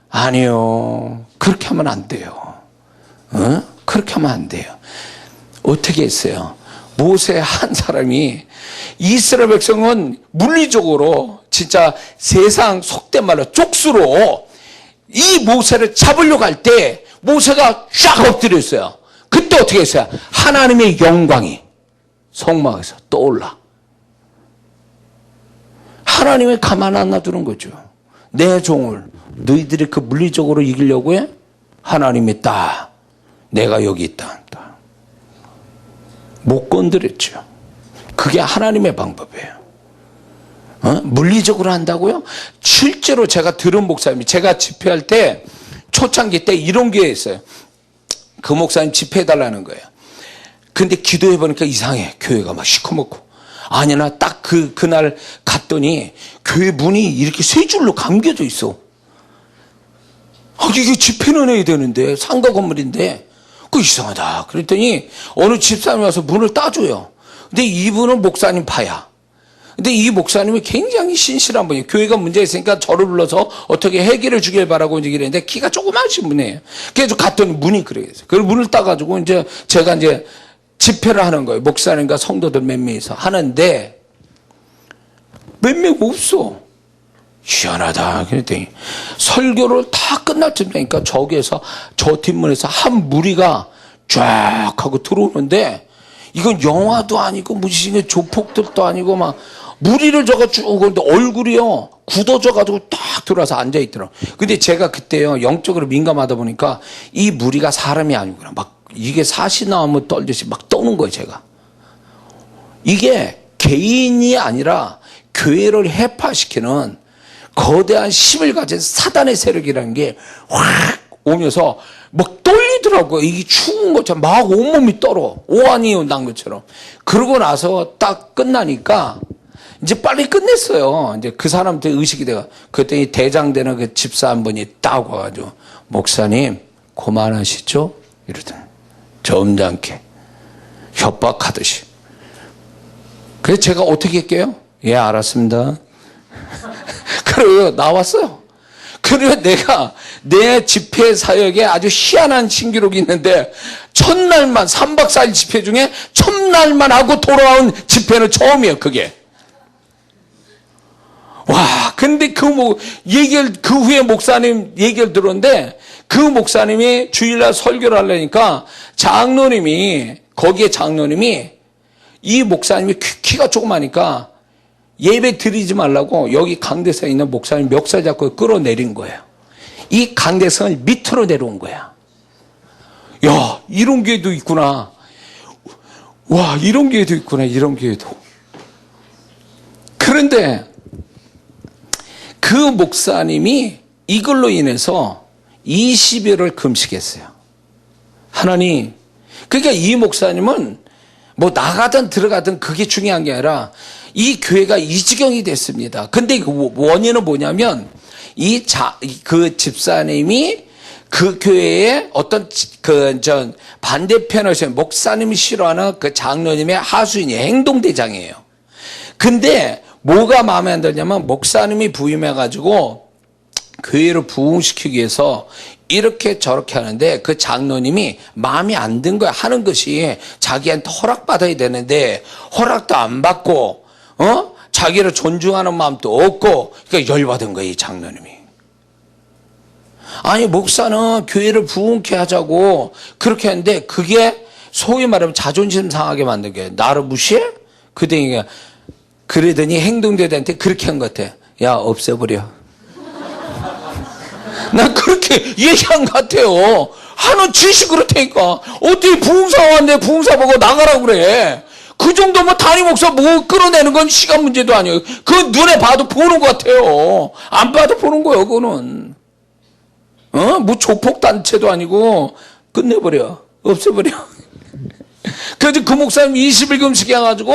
아니요. 그렇게 하면 안 돼요. 그렇게 하면 안 돼요. 어떻게 했어요? 모세 한 사람이 이스라엘 백성은 물리적으로 진짜 세상 속된 말로 쪽수로 이 모세를 잡으려고 할 때 모세가 쫙 엎드렸어요. 그때 어떻게 했어요? 하나님의 영광이 성막에서 떠올라. 하나님이 가만 안 놔두는 거죠. 내 종을 너희들이 그 물리적으로 이기려고 해? 하나님이 딱 내가 여기 있다. 못 건드렸죠. 그게 하나님의 방법이에요. 물리적으로 한다고요? 실제로 제가 들은 목사님이 제가 집회할 때 초창기 때 이런 게 있어요. 그 목사님 집회해달라는 거예요. 근데 기도해보니까 이상해. 교회가 막 시커멓고 아니, 나 딱 그날 갔더니 교회 문이 이렇게 세 줄로 감겨져 있어. 이게 집회는 해야 되는데, 상가 건물인데, 이상하다. 그랬더니 어느 집사님이 와서 문을 따줘요. 근데 이분은 목사님 파야. 근데 이 목사님이 굉장히 신실한 분이에요. 교회가 문제가 있으니까 저를 불러서 어떻게 해결해 주길 바라고 얘기를 했는데 키가 조그마하신 분이에요. 그래서 갔더니 문이 그래요. 그걸 문을 따가지고 이제 제가 이제 집회를 하는 거예요. 목사님과 성도들 몇 명이서 하는데 몇 명 없어. 희한하다. 그랬더니 설교를 다 끝날 쯤 되니까 저기에서 저 뒷문에서 한 무리가 쫙 하고 들어오는데 이건 영화도 아니고 무슨 조폭들도 아니고 막 무리를 저가 쭉 오는데 얼굴이요 굳어져 가지고 딱 들어와서 앉아 있더라고요. 근데 제가 그때요 영적으로 민감하다 보니까 이 무리가 사람이 아니구나. 막 이게 사시나무 떨듯이 막 떠는 거예요. 제가 이게 개인이 아니라 교회를 해파시키는 거대한 힘을 가진 사단의 세력이라는 게 확 오면서 막 떨리더라고요. 이게 추운 것처럼 막 온몸이 떨어. 오한이 난 것처럼. 그러고 나서 딱 끝나니까 이제 빨리 끝냈어요. 이제 그 사람한테 의식이 돼가. 그랬더니 대장되는 그 집사 한 분이 딱 와가지고 목사님 그만하시죠? 이러더니 점잖게 협박하듯이. 그래서 제가 어떻게 할게요? 예, 알았습니다. 그리고 나왔어요. 그리고 내가 내 집회 사역에 아주 희한한 신기록이 있는데 첫날만 3박 4일 집회 중에 첫날만 하고 돌아온 집회는 처음이에요. 그게. 와, 근데 그 후에 목사님 얘기를 들었는데 그 목사님이 주일날 설교를 하려니까 거기에 장로님이 이 목사님이 키가 조그마니까 예배 드리지 말라고 여기 강대상에 있는 목사님 멱살 잡고 끌어내린 거예요. 이 강대상을 밑으로 내려온 거야. 야, 이런 교회도 있구나. 와, 이런 교회도 있구나. 이런 교회도. 그런데 그 목사님이 이걸로 인해서 20일을 금식했어요. 하나님. 그러니까 이 목사님은 뭐 나가든 들어가든 그게 중요한 게 아니라 이 교회가 이 지경이 됐습니다. 근데 그 원인은 뭐냐면 그 집사님이 그 교회의 어떤 반대편에서 목사님이 싫어하는 그 장로님의 하수인이 행동대장이에요. 근데 뭐가 마음에 안 들냐면 목사님이 부임해가지고 교회를 부흥시키기 위해서 이렇게 저렇게 하는데 그 장로님이 마음이 안 든 거야. 하는 것이 자기한테 허락받아야 되는데 허락도 안 받고 자기를 존중하는 마음도 없고 그러니까 열받은 거예요. 이 장로님이. 아니 목사는 교회를 부흥케 하자고 그렇게 하는데 그게 소위 말하면 자존심 상하게 만든 게 나를 무시해? 그러더니 행동대대한테 그렇게 한 것 같아. 야 없애버려. 난 그렇게 얘기한 것 같아요. 하는 짓이 그렇다니까. 어떻게 부흥사 왔는데 부흥사 보고 나가라고 그래. 그 정도면 담임 목사 뭐 끌어내는 건 시간 문제도 아니에요. 그 눈에 봐도 보는 것 같아요. 안 봐도 보는 거예요, 그거는. 뭐 조폭단체도 아니고 끝내버려. 없애버려. 그래서 그 목사님 20일 금식 해가지고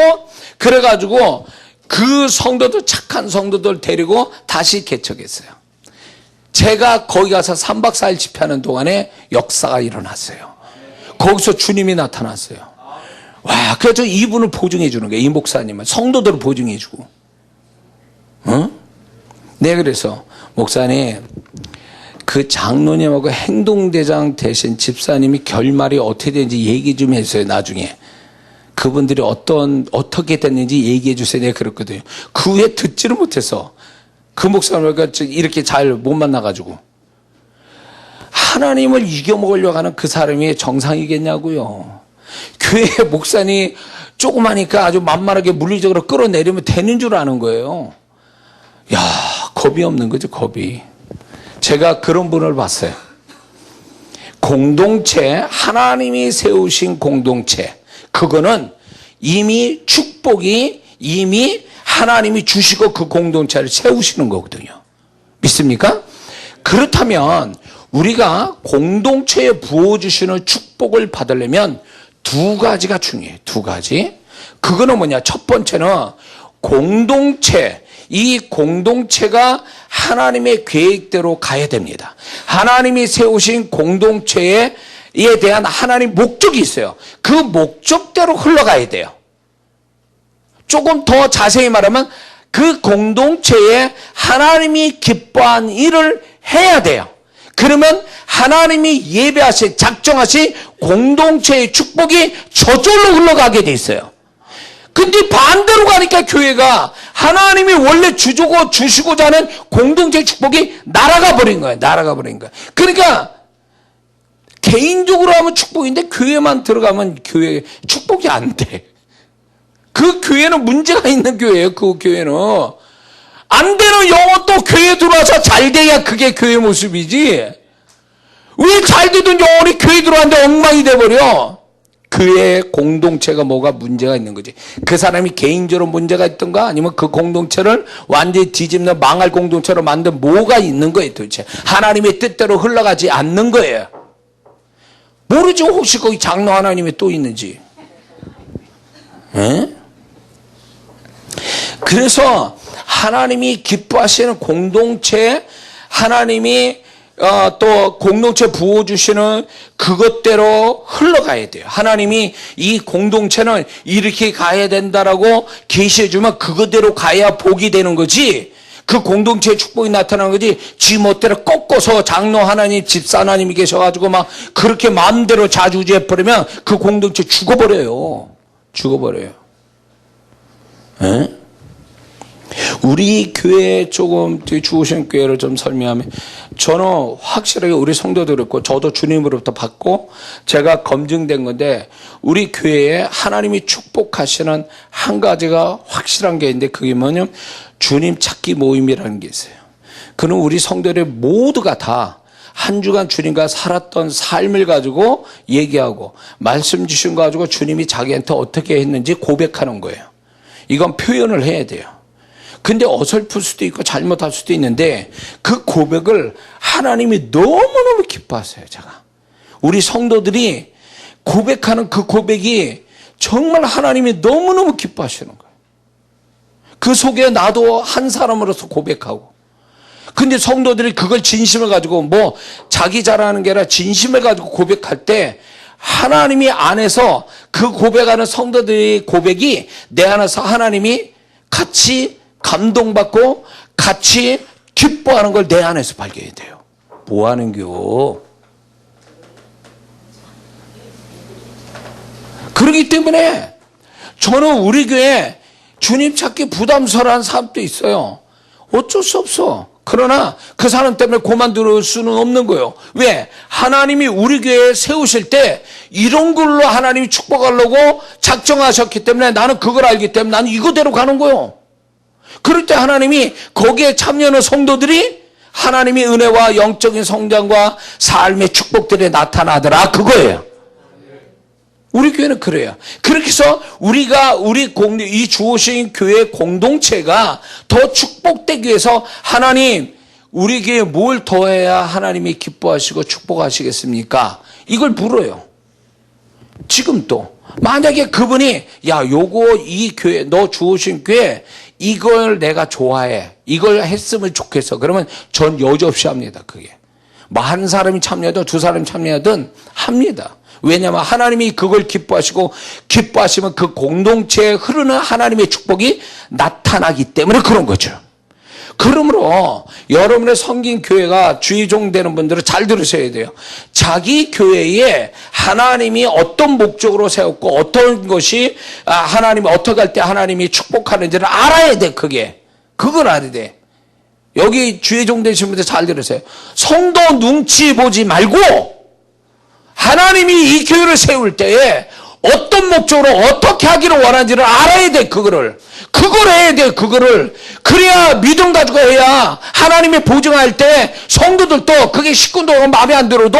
그래가지고 그 성도들 착한 성도들 데리고 다시 개척했어요. 제가 거기 가서 3박 4일 집회하는 동안에 역사가 일어났어요. 거기서 주님이 나타났어요. 와, 그래서 이분을 보증해 주는 거예요. 이 목사님은 성도들을 보증해 주고. 네, 그래서 목사님 그 장로님하고 행동대장 대신 집사님이 결말이 어떻게 되는지 얘기 좀 해주세요. 나중에 그분들이 어떻게 됐는지 얘기해 주세요. 내가 그랬거든요. 그 후에 듣지를 못해서 그 목사님과 이렇게 잘 못 만나가지고 하나님을 이겨먹으려고 하는 그 사람이 정상이겠냐고요. 교회 목사님 조그마니까 아주 만만하게 물리적으로 끌어내리면 되는 줄 아는 거예요. 야, 겁이 없는 거죠, 겁이. 제가 그런 분을 봤어요. 공동체, 하나님이 세우신 공동체, 그거는 이미 축복이 이미 하나님이 주시고 그 공동체를 세우시는 거거든요. 믿습니까? 그렇다면 우리가 공동체에 부어주시는 축복을 받으려면 두 가지가 중요해요. 두 가지. 그거는 뭐냐? 첫 번째는 공동체. 이 공동체가 하나님의 계획대로 가야 됩니다. 하나님이 세우신 공동체에 대한 하나님 목적이 있어요. 그 목적대로 흘러가야 돼요. 조금 더 자세히 말하면 그 공동체에 하나님이 기뻐한 일을 해야 돼요. 그러면 하나님이 예배하신, 작정하신 공동체의 축복이 저절로 흘러가게 돼 있어요. 근데 반대로 가니까 교회가 하나님이 원래 주시고자 하는 공동체 축복이 날아가 버린 거예요. 날아가 버린 거예요. 그러니까 개인적으로 하면 축복인데 교회만 들어가면 교회 축복이 안 돼. 그 교회는 문제가 있는 교회예요. 그 교회는. 안 되는 영혼 또 교회에 들어와서 잘 돼야 그게 교회 모습이지. 왜 잘 되던 영혼이 교회에 들어왔는데 엉망이 돼버려? 그의 공동체가 뭐가 문제가 있는 거지. 그 사람이 개인적으로 문제가 있던가 아니면 그 공동체를 완전히 뒤집는 망할 공동체로 만든 뭐가 있는 거예요 도대체. 하나님의 뜻대로 흘러가지 않는 거예요. 모르죠. 혹시 거기 장로 하나님이 또 있는지. 에? 그래서 하나님이 기뻐하시는 공동체, 하나님이 또 공동체 부어주시는 그것대로 흘러가야 돼요. 하나님이 이 공동체는 이렇게 가야 된다라고 계시해주면 그것대로 가야 복이 되는 거지. 그 공동체의 축복이 나타나는 거지. 지 멋대로 꺾어서 장로 하나님, 집사 하나님이 계셔가지고 막 그렇게 마음대로 자주지해버리면 그 공동체 죽어버려요. 죽어버려요. 에? 우리 교회 조금 주오신 교회를 좀 설명하면, 저는 확실하게 우리 성도들 있고 저도 주님으로부터 받고 제가 검증된 건데, 우리 교회에 하나님이 축복하시는 한 가지가 확실한 게 있는데, 그게 뭐냐면 주님 찾기 모임이라는 게 있어요. 그는 우리 성도들 모두가 다 한 주간 주님과 살았던 삶을 가지고 얘기하고 말씀 주신 거 가지고 주님이 자기한테 어떻게 했는지 고백하는 거예요. 이건 표현을 해야 돼요. 근데 어설플 수도 있고 잘못할 수도 있는데 그 고백을 하나님이 너무너무 기뻐하세요. 제가 우리 성도들이 고백하는 그 고백이 정말 하나님이 너무너무 기뻐하시는 거예요. 그 속에 나도 한 사람으로서 고백하고. 근데 성도들이 그걸 진심을 가지고 뭐 자기 잘하는 게 아니라 진심을 가지고 고백할 때 하나님이 안에서 그 고백하는 성도들의 고백이 내 안에서 하나님이 같이 감동받고 같이 기뻐하는 걸 내 안에서 발견해야 돼요. 뭐 하는겨? 그렇기 때문에 저는 우리 교회 주님 찾기 부담스러운 사람도 있어요. 어쩔 수 없어. 그러나 그 사람 때문에 그만둘 수는 없는 거예요. 왜? 하나님이 우리 교회에 세우실 때 이런 걸로 하나님이 축복하려고 작정하셨기 때문에 나는 그걸 알기 때문에 나는 이거대로 가는 거예요. 그럴 때 하나님이 거기에 참여하는 성도들이 하나님의 은혜와 영적인 성장과 삶의 축복들이 나타나더라. 그거예요. 우리 교회는 그래요. 그렇게 해서 이 주오신 교회 공동체가 더 축복되기 위해서 하나님, 우리 교회에 뭘 더해야 하나님이 기뻐하시고 축복하시겠습니까? 이걸 물어요. 지금 또. 만약에 그분이, 이 교회, 너 주오신 교회, 이걸 내가 좋아해. 이걸 했으면 좋겠어. 그러면 전 여지없이 합니다, 그게. 뭐 한 사람이 참여하든 두 사람이 참여하든 합니다. 왜냐하면 하나님이 그걸 기뻐하시면 그 공동체에 흐르는 하나님의 축복이 나타나기 때문에 그런 거죠. 그러므로 여러분의 섬긴 교회가 주의종 되는 분들은 잘 들으셔야 돼요. 자기 교회에 하나님이 어떤 목적으로 세웠고 어떤 것이 하나님이 어떻게 할 때 하나님이 축복하는지를 알아야 돼. 그걸 알아야 돼. 여기 주의종 되신 분들 잘 들으세요. 성도 눈치 보지 말고 하나님이 이 교회를 세울 때에 어떤 목적으로 어떻게 하기를 원하는지를 알아야 돼. 그걸 해야 돼. 그래야 믿음 가지고 해야 하나님이 보증할 때 성도들도 그게 식구도 마음에 안 들어도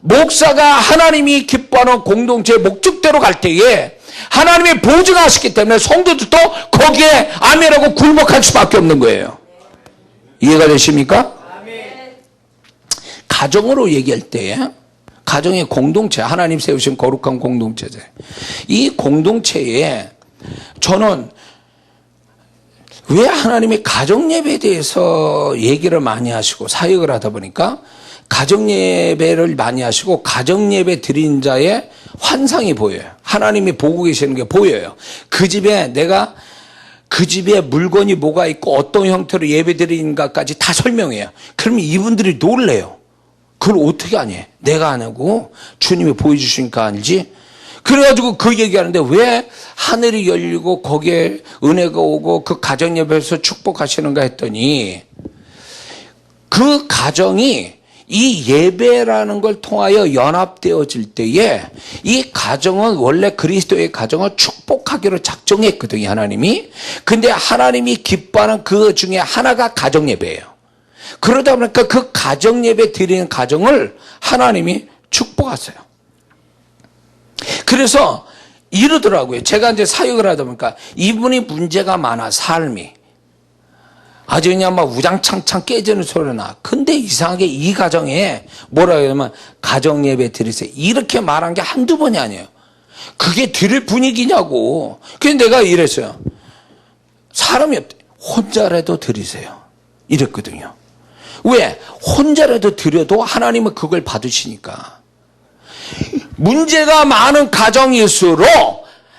목사가 하나님이 기뻐하는 공동체의 목적대로 갈 때에 하나님이 보증하시기 때문에 성도들도 거기에 아멘하고 굴복할 수밖에 없는 거예요. 이해가 되십니까? 가정으로 얘기할 때에 가정의 공동체, 하나님 세우신 거룩한 공동체죠. 이 공동체에 저는 왜 하나님이 가정예배에 대해서 얘기를 많이 하시고 사역을 하다 보니까 가정예배를 많이 하시고 가정예배 드린 자의 환상이 보여요. 하나님이 보고 계시는 게 보여요. 그 집에 내가 그 집에 물건이 뭐가 있고 어떤 형태로 예배 드리는가까지 다 설명해요. 그러면 이분들이 놀래요. 그걸 어떻게 아니? 내가 안 하고 주님이 보여주시니까 알지? 그래가지고 그 얘기하는데 왜 하늘이 열리고 거기에 은혜가 오고 그 가정예배에서 축복하시는가 했더니 그 가정이 이 예배라는 걸 통하여 연합되어질 때에 이 가정은 원래 그리스도의 가정을 축복하기로 작정했거든요, 하나님이. 근데 하나님이 기뻐하는 그 중에 하나가 가정예배예요. 그러다 보니까 그 가정예배 드리는 가정을 하나님이 축복하세요. 그래서 이러더라고요. 제가 이제 사역을 하다 보니까 이분이 문제가 많아, 삶이. 아주 그냥 막 우장창창 깨지는 소리가 나. 근데 이상하게 이 가정에 뭐라 그러냐면 가정예배 드리세요. 이렇게 말한 게 한두 번이 아니에요. 그게 드릴 분위기냐고. 그래서 내가 이랬어요. 사람이 없대. 혼자라도 드리세요. 이랬거든요. 왜? 혼자라도 드려도 하나님은 그걸 받으시니까. 문제가 많은 가정일수록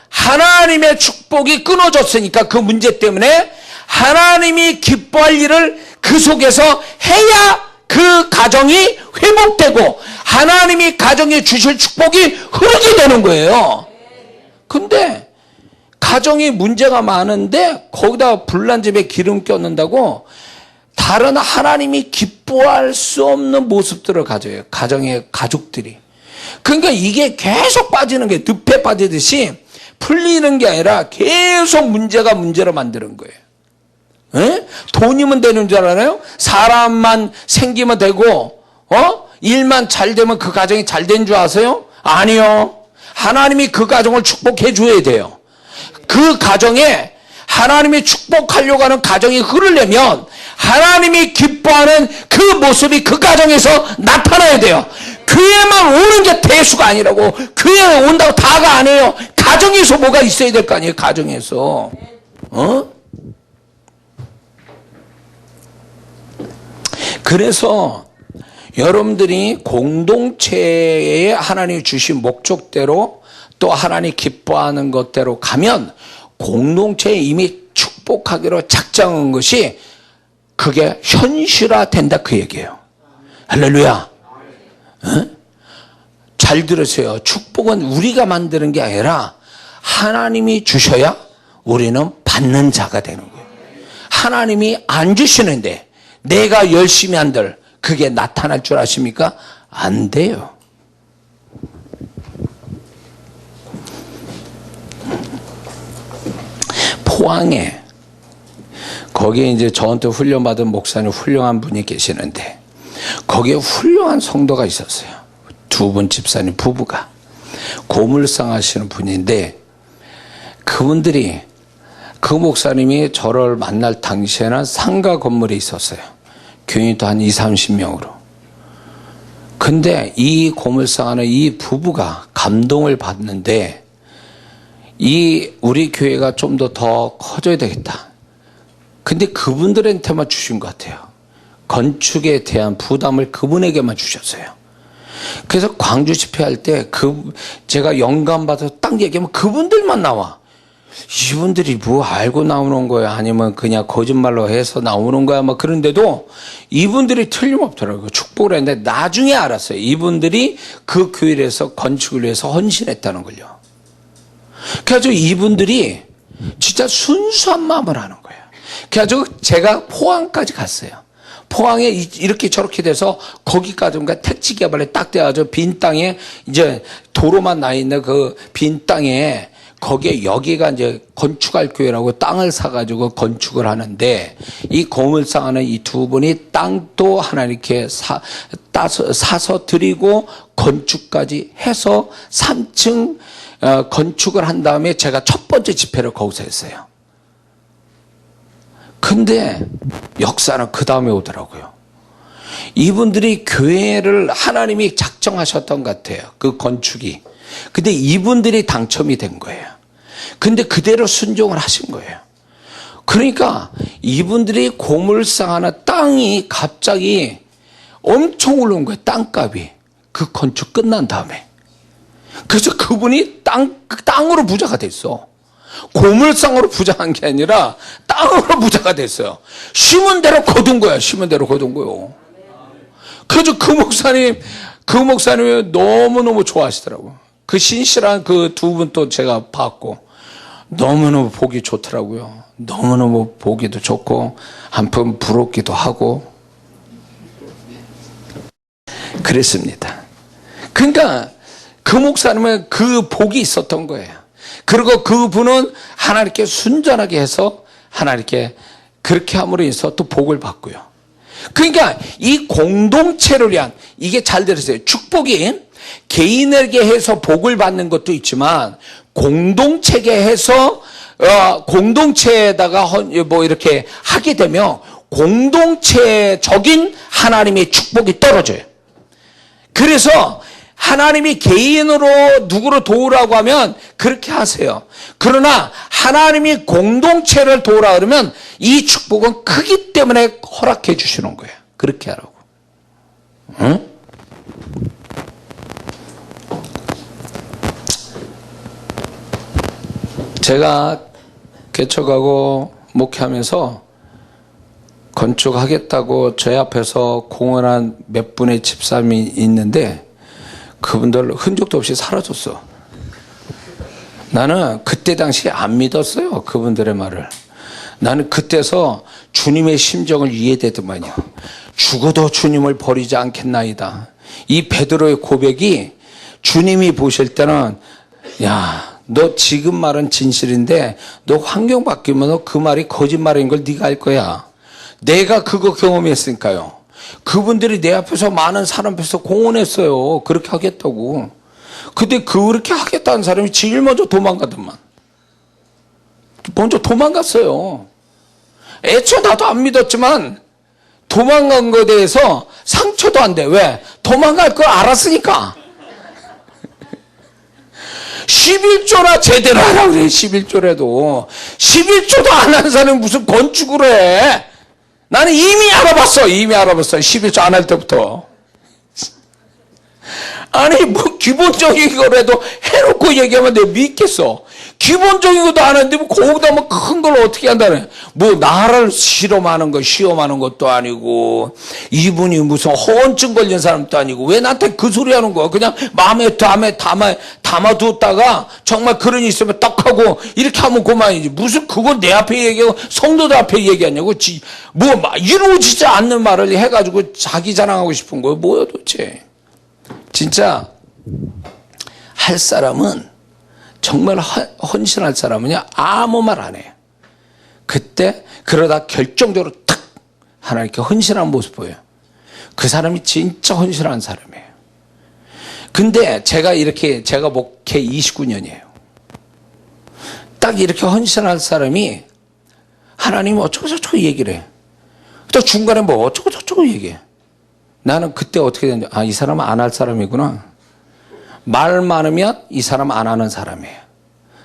하나님의 축복이 끊어졌으니까 그 문제 때문에 하나님이 기뻐할 일을 그 속에서 해야 그 가정이 회복되고 하나님이 가정에 주실 축복이 흐르게 되는 거예요. 근데 가정이 문제가 많은데 거기다 불난 집에 기름 껴놓는다고 다른 하나님이 기뻐할 수 없는 모습들을 가져요. 가정의 가족들이. 그러니까 이게 계속 빠지는 게 늪에 빠지듯이 풀리는 게 아니라 계속 문제가 문제로 만드는 거예요. 에? 돈이면 되는 줄 알아요? 사람만 생기면 되고 일만 잘 되면 그 가정이 잘 된 줄 아세요? 아니요. 하나님이 그 가정을 축복해 줘야 돼요. 그 가정에 하나님이 축복하려고 하는 가정이 흐르려면 하나님이 기뻐하는 그 모습이 그 가정에서 나타나야 돼요. 교회만 오는 게 대수가 아니라고. 교회에 온다고 다가 아니에요. 가정에서 뭐가 있어야 될 거 아니에요. 가정에서. 그래서 여러분들이 공동체에 하나님이 주신 목적대로 또 하나님 기뻐하는 것대로 가면 공동체에 이미 축복하기로 작정한 것이 그게 현실화된다 그 얘기예요. 할렐루야. 잘 들으세요. 축복은 우리가 만드는 게 아니라 하나님이 주셔야 우리는 받는 자가 되는 거예요. 하나님이 안 주시는데 내가 열심히 한들 그게 나타날 줄 아십니까? 안 돼요. 포항에 거기에 이제 저한테 훈련받은 목사님 훌륭한 분이 계시는데 거기에 훌륭한 성도가 있었어요. 두 분 집사님 부부가 고물상 하시는 분인데 그분들이 그 목사님이 저를 만날 당시에는 상가 건물에 있었어요. 교인도 한 20, 30명으로. 근데 이 고물상하는 이 부부가 감동을 받는데 우리 교회가 좀 더 커져야 되겠다. 근데 그분들한테만 주신 것 같아요. 건축에 대한 부담을 그분에게만 주셨어요. 그래서 광주 집회할 때 제가 영감 받아서 딱 얘기하면 그분들만 나와. 이분들이 뭐 알고 나오는 거야? 아니면 그냥 거짓말로 해서 나오는 거야? 막 그런데도 이분들이 틀림없더라고요. 축복을 했는데 나중에 알았어요. 이분들이 그 교회에서 건축을 위해서 헌신했다는 걸요. 그래가지고 이분들이 진짜 순수한 마음을 하는 거예요. 그래가지고 제가 포항까지 갔어요. 포항에 이렇게 저렇게 돼서 거기까지 택지 개발에 딱 돼가지고 빈 땅에 이제 도로만 나 있는 그 빈 땅에 거기에 여기가 이제 건축할 교회라고 땅을 사가지고 건축을 하는데 이 고물상 하는 이 두 분이 땅도 하나 이렇게 사서 드리고 건축까지 해서 3층 건축을 한 다음에 제가 첫 번째 집회를 거기서 했어요. 근데 역사는 그 다음에 오더라고요. 이분들이 교회를 하나님이 작정하셨던 것 같아요. 그 건축이. 근데 이분들이 당첨이 된 거예요. 근데 그대로 순종을 하신 거예요. 그러니까 이분들이 고물상 하나 땅이 갑자기 엄청 올라온 거예요. 땅값이. 그 건축 끝난 다음에. 그래서 그분이 땅으로 부자가 됐어. 고물상으로 부자한 게 아니라 땅으로 부자가 됐어요. 심은 대로 거둔 거야. 심은 대로 거둔 거요. 그래서 그 목사님이 너무너무 좋아하시더라고요. 그 신실한 그 두 분 또 제가 봤고 너무너무 보기 좋더라고요. 너무너무 보기도 좋고 한편 부럽기도 하고 그랬습니다. 그러니까 그 목사님은 그 복이 있었던 거예요. 그리고 그분은 하나님께 순전하게 해서 하나님께 그렇게 함으로 인해서 또 복을 받고요. 그러니까 이 공동체를 위한, 이게 잘 들으세요. 축복이 개인에게 해서 복을 받는 것도 있지만 공동체에 해서 공동체에다가 뭐 이렇게 하게 되면 공동체적인 하나님의 축복이 떨어져요. 그래서 하나님이 개인으로 누구를 도우라고 하면 그렇게 하세요. 그러나 하나님이 공동체를 도우라 그러면 이 축복은 크기 때문에 허락해 주시는 거예요. 그렇게 하라고. 응? 제가 개척하고 목회하면서 건축하겠다고 저희 앞에서 공헌한 몇 분의 집사람이 있는데 그분들 흔적도 없이 사라졌어. 나는 그때 당시에 안 믿었어요. 그분들의 말을. 나는 그때서 주님의 심정을 이해되더만요. 죽어도 주님을 버리지 않겠나이다. 이 베드로의 고백이 주님이 보실 때는 야, 너 지금 말은 진실인데 너 환경 바뀌면 그 말이 거짓말인 걸 네가 알 거야. 내가 그거 경험했으니까요. 그분들이 내 앞에서 많은 사람 앞에서 공헌했어요. 그렇게 하겠다고. 근데 그렇게 하겠다는 사람이 제일 먼저 도망가더만. 먼저 도망갔어요. 애초에 나도 안 믿었지만 도망간 것에 대해서 상처도 안 돼. 왜? 도망갈 걸 알았으니까. 11조나 제대로 하라고 그래. 11조라도. 11조도 안 한 사람이 무슨 건축을 해. 나는 이미 알아봤어. 11조 안 할 때부터. 아니 뭐 기본적인 거라도 해놓고 얘기하면 내가 믿겠어. 기본적인 것도 안 하는데 뭐 거기다 뭐 큰 걸 어떻게 한다네. 뭐 나를 시험하는 것도 아니고 이분이 무슨 허언증 걸린 사람도 아니고 왜 나한테 그 소리 하는 거야. 그냥 마음에 담아두었다가 정말 그런 일 있으면 딱 하고 이렇게 하면 그만이지. 무슨 그걸 내 앞에 얘기하고 성도들 앞에 얘기하냐고. 뭐 이루어지지 않는 말을 해가지고 자기 자랑하고 싶은 거야. 뭐야 도대체. 진짜 할 사람은 정말 헌신할 사람은요 아무 말 안 해요. 그때 그러다 결정적으로 탁 하나님께 헌신하는 모습 보여요. 그 사람이 진짜 헌신하는 사람이에요. 근데 제가 목회 29년이에요. 딱 이렇게 헌신할 사람이 하나님이 어쩌고저쩌고 얘기를 해. 또 중간에 뭐 어쩌고저쩌고 얘기해. 나는 그때 어떻게 됐는지, 이 사람은 안 할 사람이구나. 말 많으면 이 사람 안 하는 사람이에요.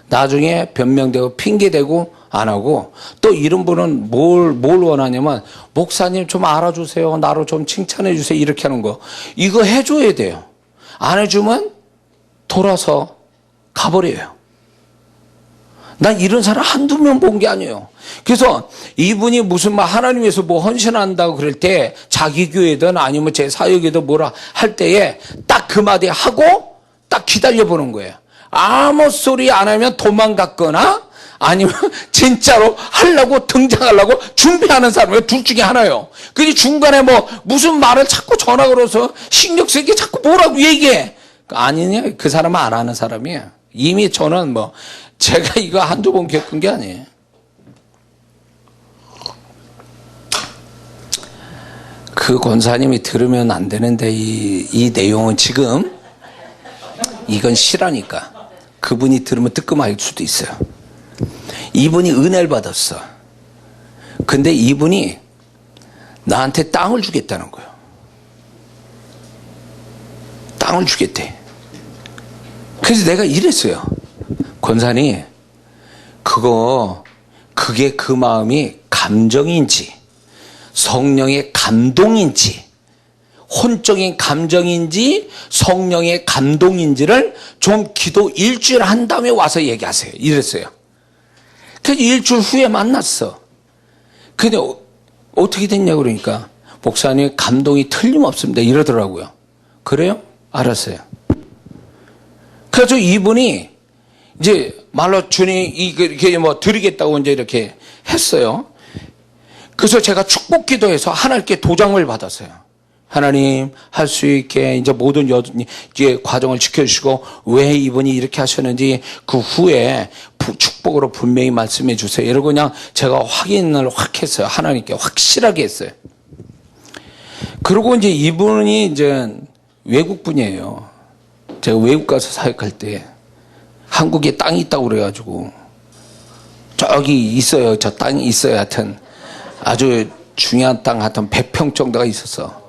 나중에 변명되고 핑계대고 안 하고, 또 이런 분은 뭘 원하냐면, 목사님 좀 알아주세요. 나로 좀 칭찬해 주세요. 이렇게 하는 거. 이거 해줘야 돼요. 안 해주면 돌아서 가버려요. 난 이런 사람 한두 명 본 게 아니에요. 그래서 이분이 무슨 하나님 위해서 뭐 헌신한다고 그럴 때 자기 교회든 아니면 제 사역이든 뭐라 할 때에 딱 그 마디 하고 딱 기다려 보는 거예요. 아무 소리 안 하면 도망갔거나 아니면 진짜로 하려고 등장하려고 준비하는 사람이에요. 둘 중에 하나예요. 근데 중간에 뭐 무슨 말을 자꾸 전화 걸어서 신경 쓰게 자꾸 뭐라고 얘기해. 아니냐? 그 사람은 안 하는 사람이에요. 이미 저는 제가 이거 한두 번 겪은 게 아니에요. 그 권사님이 들으면 안 되는데 이 내용은 지금 이건 실화니까 그분이 들으면 뜨끔할 수도 있어요. 이분이 은혜를 받았어. 근데 이분이 나한테 땅을 주겠다는 거예요. 땅을 주겠대. 그래서 내가 이랬어요. 권사님, 그게 그 마음이 감정인지 성령의 감동인지 혼적인 감정인지 성령의 감동인지를 좀 기도 일주일 한 다음에 와서 얘기하세요. 이랬어요. 그래서 일주일 후에 만났어. 근데 어떻게 됐냐 그러니까 목사님 감동이 틀림없습니다 이러더라고요. 그래요? 알았어요. 그래서 이분이 이제 말로 주님 이렇게 뭐 드리겠다고 이제 이렇게 했어요. 그래서 제가 축복 기도해서 하나님께 도장을 받았어요. 하나님 할 수 있게 이제 모든 이제 과정을 지켜주시고 왜 이분이 이렇게 하셨는지 그 후에 축복으로 분명히 말씀해 주세요. 이러고 그냥 제가 확인을 확 했어요. 하나님께 확실하게 했어요. 그리고 이제 이분이 이제 외국 분이에요. 제가 외국 가서 사역할 때 한국에 땅이 있다고 그래가지고 저기 있어요. 저 땅이 있어요. 하여튼 아주 중요한 땅 하여튼 100평 정도가 있었어.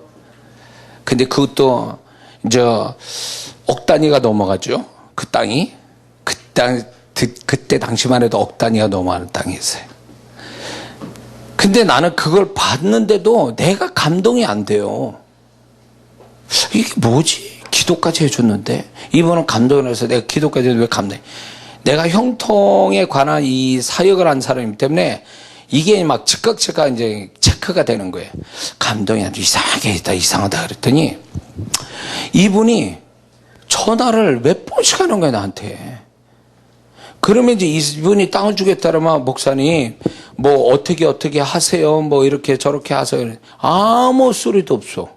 근데 그것도 이제 억 단위가 넘어가죠. 그 땅이. 그때 당시만 해도 억 단위가 넘어가는 땅이었어요. 근데 나는 그걸 봤는데도 내가 감동이 안 돼요. 이게 뭐지? 기도까지 해줬는데 이번은 감동을 해서 내가 기도까지 해도 왜 감동해? 내가 형통에 관한 이 사역을 한 사람이기 때문에 이게 막 즉각 이제 체크가 되는 거예요. 감동이 아주 이상하다 그랬더니 이분이 전화를 몇 번씩 하는 거예요, 나한테. 그러면 이제 이분이 땅을 주겠다면 목사님 뭐 어떻게 하세요. 뭐 이렇게 저렇게 하세요. 아무 소리도 없어.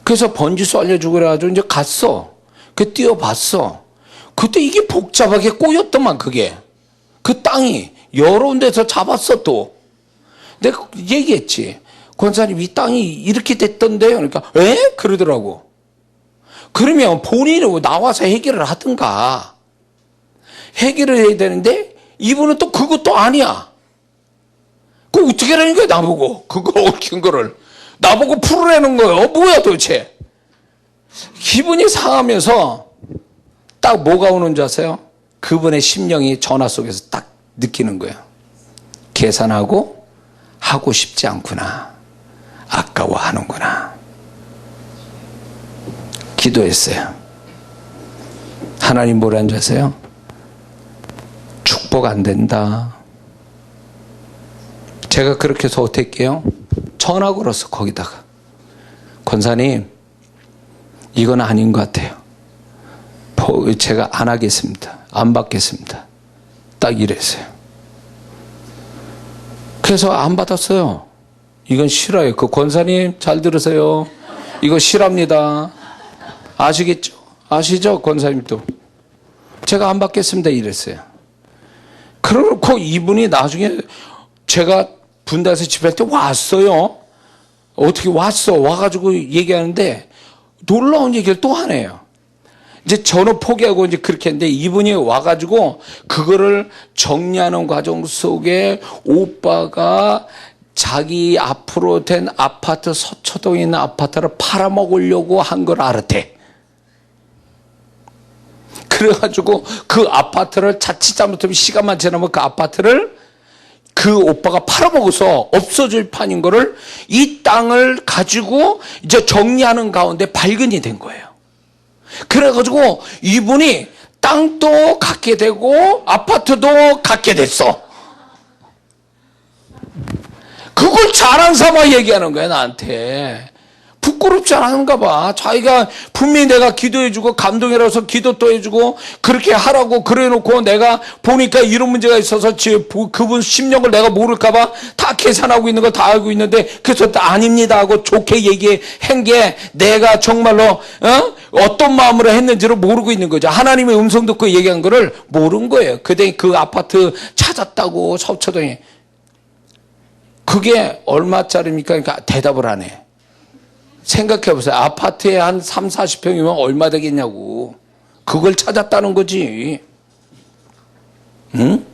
그래서 번지수 알려주고 그래가지고 이제 갔어. 뛰어봤어. 그때 이게 복잡하게 꼬였더만 그게. 그 땅이 여러 군데서 잡았어 또. 내가 얘기했지. 권사님 이 땅이 이렇게 됐던데요. 그러니까 에? 그러더라고. 그러면 본인이 나와서 해결을 하든가. 해결을 해야 되는데 이분은 또 그것도 아니야. 그거 어떻게 하라는 거야 나보고. 그거 얽힌 거를. 나보고 풀어내는 거예요. 뭐야 도대체. 기분이 상하면서 딱 뭐가 오는 줄 아세요? 그분의 심령이 전화 속에서 딱 느끼는 거예요. 계산하고 하고 싶지 않구나. 아까워하는구나. 기도했어요. 하나님 뭐라는 줄 아세요? 축복 안 된다. 제가 그렇게 해서 어떻게 해요? 전화 걸었어 거기다가. 권사님 이건 아닌 것 같아요. 제가 안 하겠습니다. 안 받겠습니다. 딱 이랬어요. 그래서 안 받았어요. 이건 싫어요. 그 권사님 잘 들으세요. 이거 싫합니다. 아시겠죠? 아시죠? 권사님도. 제가 안 받겠습니다. 이랬어요. 그러고 이분이 나중에 제가 분당에서 집회할 때 왔어요. 어떻게 왔어. 와가지고 얘기하는데 놀라운 얘기를 또 하네요. 이제 저는 포기하고 이제 그렇게 했는데 이분이 와가지고 그거를 정리하는 과정 속에 오빠가 자기 앞으로 된 아파트 서초동에 있는 아파트를 팔아먹으려고 한 걸 알았대. 그래가지고 그 아파트를 자칫 잘못하면 시간만 지나면 그 아파트를 그 오빠가 팔아먹어서 없어질 판인 거를 이 땅을 가지고 이제 정리하는 가운데 발견이 된 거예요. 그래가지고 이분이 땅도 갖게 되고 아파트도 갖게 됐어. 그걸 자랑 삼아 얘기하는 거야 나한테. 부끄럽지 않은가 봐. 자기가 분명히 내가 기도해주고 감동이라서 기도 또 해주고 그렇게 하라고 그래놓고 내가 보니까 이런 문제가 있어서 그분 심령을 내가 모를까 봐 다 계산하고 있는 거 다 알고 있는데 그래서 아닙니다 하고 좋게 얘기한 게 내가 정말로 어떤 마음으로 했는지를 모르고 있는 거죠. 하나님의 음성 듣고 얘기한 거를 모르는 거예요. 그때 그 아파트 찾았다고 서초동에. 그게 얼마짜리입니까? 그러니까 대답을 안 해. 생각해보세요. 아파트에 한 3, 40평이면 얼마 되겠냐고. 그걸 찾았다는 거지. 응?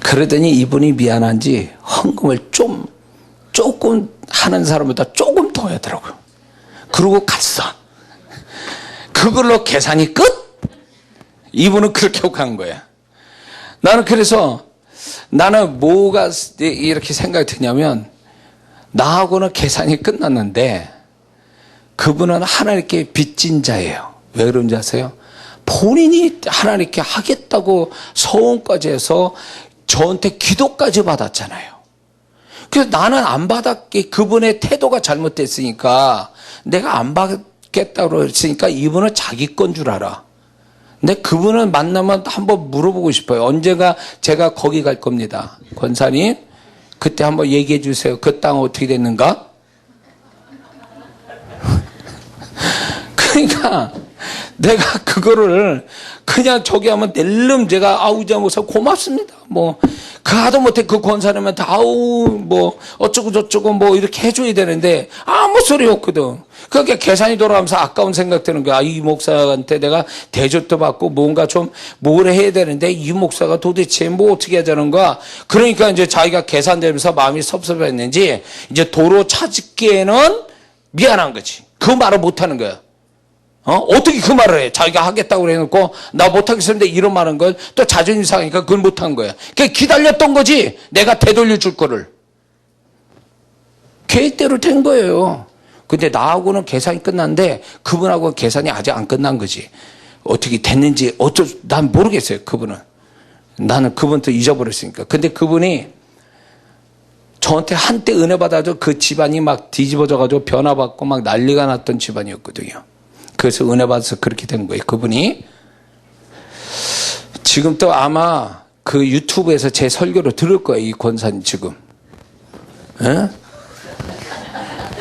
그러더니 이분이 미안한지 헌금을 조금 하는 사람보다 조금 더 하더라고요. 그러고 갔어. 그걸로 계산이 끝? 이분은 그렇게 욕한 거야. 나는 뭐가 이렇게 생각이 드냐면, 나하고는 계산이 끝났는데 그분은 하나님께 빚진 자예요. 왜 그런지 아세요? 본인이 하나님께 하겠다고 서원까지 해서 저한테 기도까지 받았잖아요. 그래서 나는 안 받았기에 그분의 태도가 잘못됐으니까, 내가 안 받겠다고 했으니까 이분은 자기 건 줄 알아. 근데 그분을 만나면 한번 물어보고 싶어요. 언제가 제가 거기 갈 겁니다. 권사님, 그때 한번 얘기해 주세요. 그 땅 어떻게 됐는가? 그러니까 내가 그거를 그냥 저기 하면 낼름 제가 아우자 목사 고맙습니다. 뭐 가도 못해 그 권사님한테 아우 뭐 어쩌고 저쩌고 뭐 이렇게 해줘야 되는데 아무 소리 없거든. 그렇게 계산이 돌아가면서 아까운 생각 드는 거야. 이 목사한테 내가 대접도 받고 뭔가 좀 뭘 해야 되는데 이 목사가 도대체 뭐 어떻게 하자는 거야. 그러니까 이제 자기가 계산되면서 마음이 섭섭했는지 이제 도로 찾기에는 미안한 거지. 그 말을 못 하는 거야. 어떻게 그 말을 해? 자기가 하겠다고 해놓고 나 못하겠는데 이런 말한 건 또 자존심 상하니까 그걸 못한 거야. 그냥 기다렸던 거지. 내가 되돌려 줄 거를. 계획대로 된 거예요. 근데 나하고는 계산이 끝났는데 그분하고 계산이 아직 안 끝난 거지. 어떻게 됐는지 난 모르겠어요. 그분은. 나는 그분도 잊어버렸으니까. 근데 그분이 저한테 한때 은혜 받아서 그 집안이 막 뒤집어져가지고 변화받고 막 난리가 났던 집안이었거든요. 그래서 은혜 받아서 그렇게 된 거예요. 그분이. 지금 또 아마 그 유튜브에서 제 설교를 들을 거예요. 이 권사님 지금. 에?